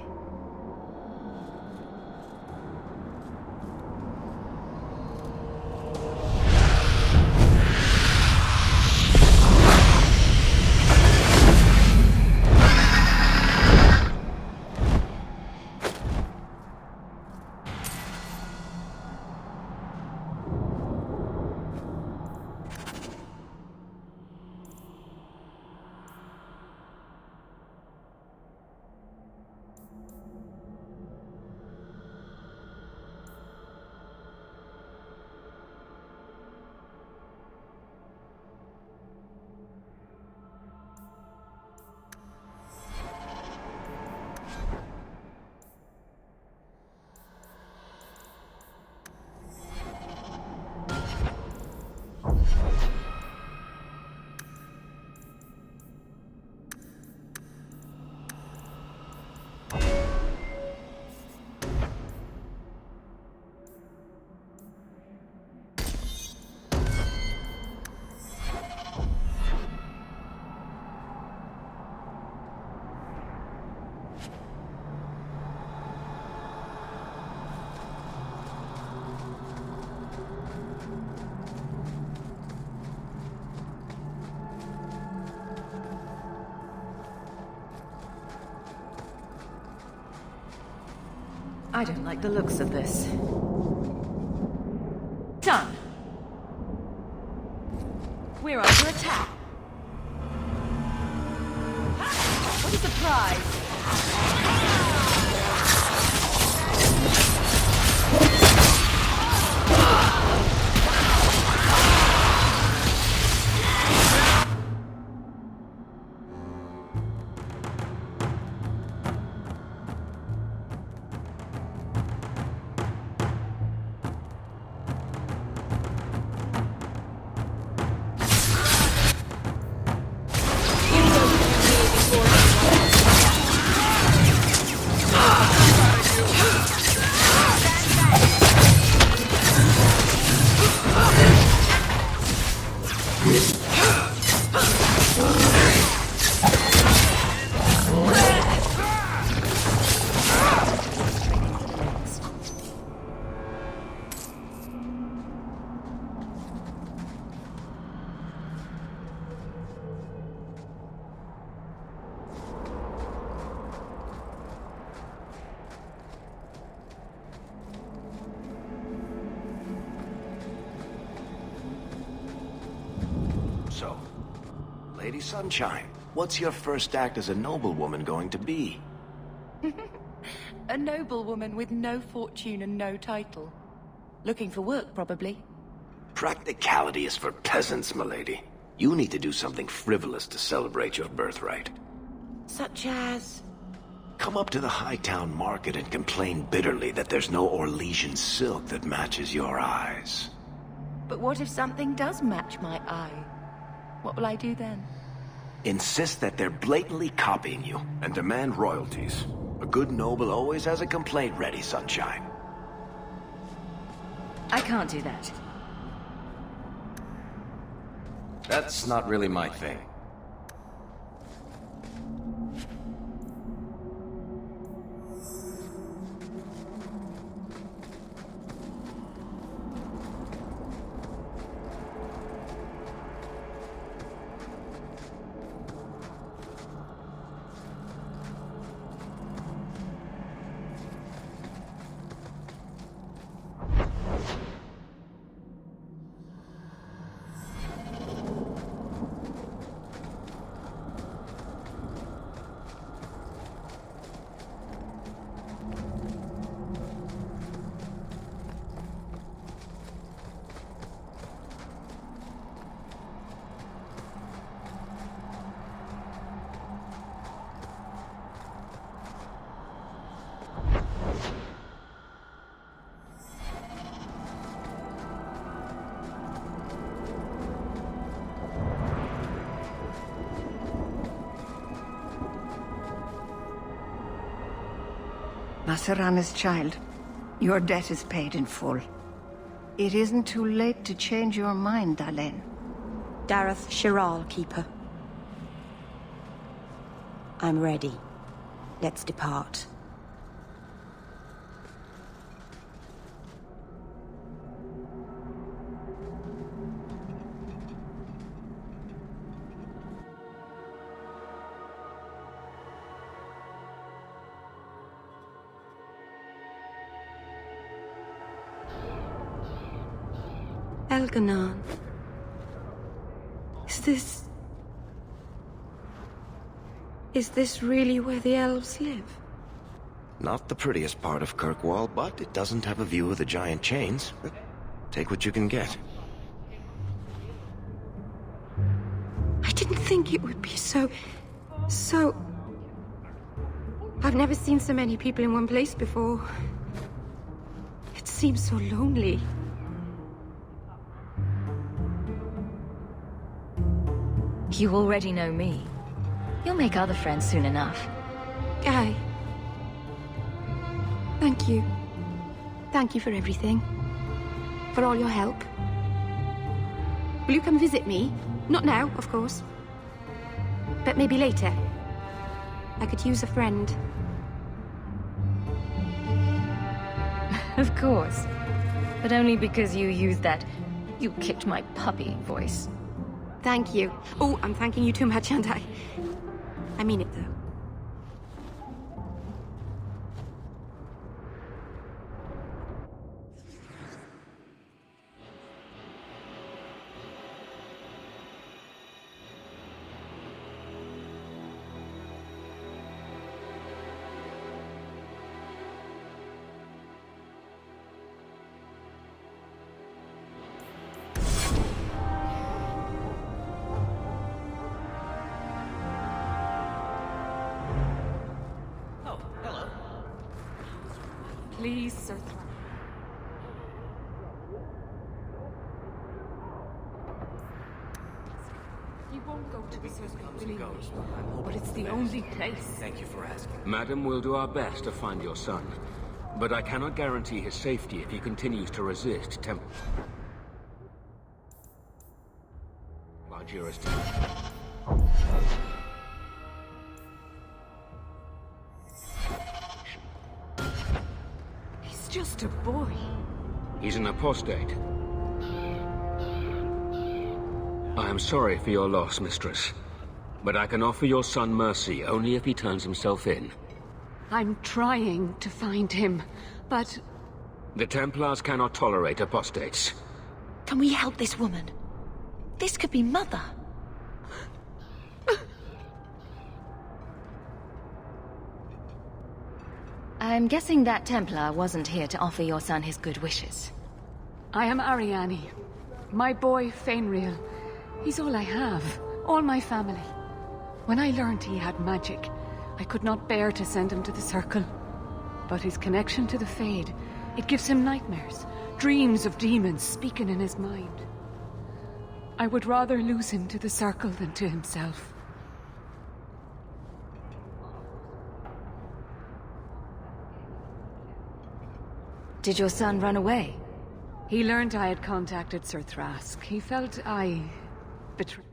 I don't like the looks of this. Done! We're under attack! What a surprise! So, Lady Sunshine, what's your first act as a noblewoman going to be? A noblewoman with no fortune and no title. Looking for work, probably. Practicality is for peasants, milady. You need to do something frivolous to celebrate your birthright. Such as... Come up to the Hightown Market and complain bitterly that there's no Orlesian silk that matches your eyes. But what if something does match my eye? What will I do then? Insist that they're blatantly copying you, and demand royalties. A good noble always has a complaint ready, Sunshine. I can't do that. That's not really my thing. Maserana's child, your debt is paid in full. It isn't too late to change your mind, Dalen. Dareth Shiral, Keeper. I'm ready. Let's depart. Elganon. Is this really where the elves live? Not the prettiest part of Kirkwall, but it doesn't have a view of the giant chains. Take what you can get. I didn't think it would be so... I've never seen so many people in one place before. It seems so lonely. You already know me. You'll make other friends soon enough. Aye. Thank you. Thank you for everything. For all your help. Will you come visit me? Not now, of course. But maybe later. I could use a friend. Of course. But only because you used that "you kicked my puppy" voice. Thank you. Oh, I'm thanking you too much, aren't I? I mean it, though. Please, Sir. You won't go to the circle, will you? But it's the only place. Thank you for asking. Madam, we'll do our best to find your son. But I cannot guarantee his safety if he continues to resist our jurisdiction. He's just a boy. He's an apostate. I am sorry for your loss, mistress. But I can offer your son mercy only if he turns himself in. I'm trying to find him, but... The Templars cannot tolerate apostates. Can we help this woman? This could be Mother. I'm guessing that Templar wasn't here to offer your son his good wishes. I am Ariane. My boy, Fainriel. He's all I have. All my family. When I learned he had magic, I could not bear to send him to the Circle. But his connection to the Fade, it gives him nightmares, dreams of demons speaking in his mind. I would rather lose him to the Circle than to himself. Did your son run away? He learned I had contacted Sir Thrask. He felt I betrayed.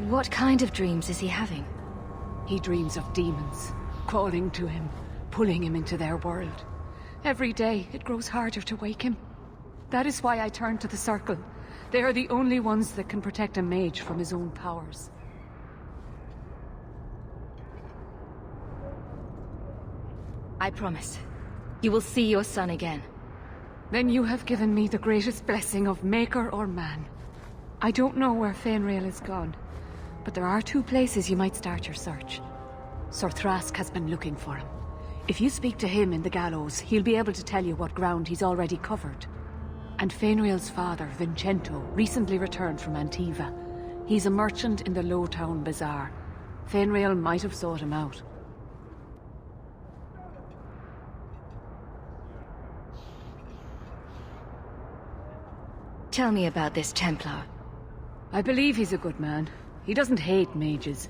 What kind of dreams is he having? He dreams of demons, calling to him, pulling him into their world. Every day, it grows harder to wake him. That is why I turn to the Circle. They are the only ones that can protect a mage from his own powers. I promise. You will see your son again. Then you have given me the greatest blessing of maker or man. I don't know where Fainrail is gone, but there are 2 places you might start your search. Sir Thrask has been looking for him. If you speak to him in the gallows, he'll be able to tell you what ground he's already covered. And Fainrail's father, Vincento, recently returned from Antiva. He's a merchant in the Lowtown Bazaar. Fainrail might have sought him out. Tell me about this Templar. I believe he's a good man. He doesn't hate mages,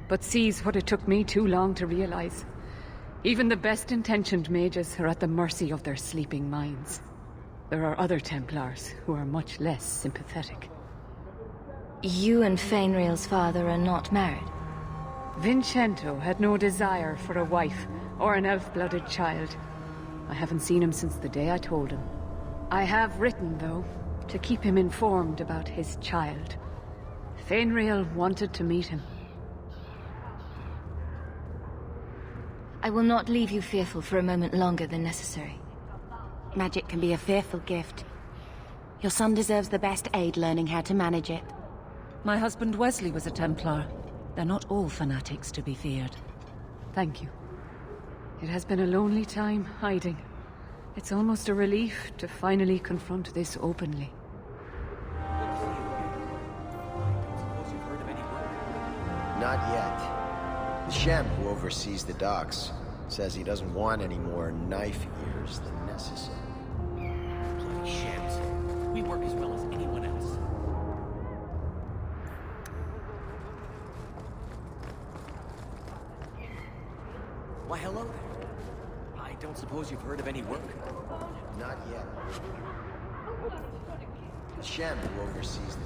but sees what it took me too long to realize. Even the best-intentioned mages are at the mercy of their sleeping minds. There are other Templars who are much less sympathetic. You and Fainrail's father are not married? Vincento had no desire for a wife or an elf-blooded child. I haven't seen him since the day I told him. I have written, though, to keep him informed about his child. Fainrail wanted to meet him. I will not leave you fearful for a moment longer than necessary. Magic can be a fearful gift. Your son deserves the best aid learning how to manage it. My husband Wesley was a Templar. They're not all fanatics to be feared. Thank you. It has been a lonely time hiding. It's almost a relief to finally confront this openly. Not yet. The Shem, who oversees the docks, says he doesn't want any more knife years than necessary. Bloody Shems. We work as well as anyone else. Why, hello there. I don't suppose you've heard of any work? Not yet. The Shem, who oversees the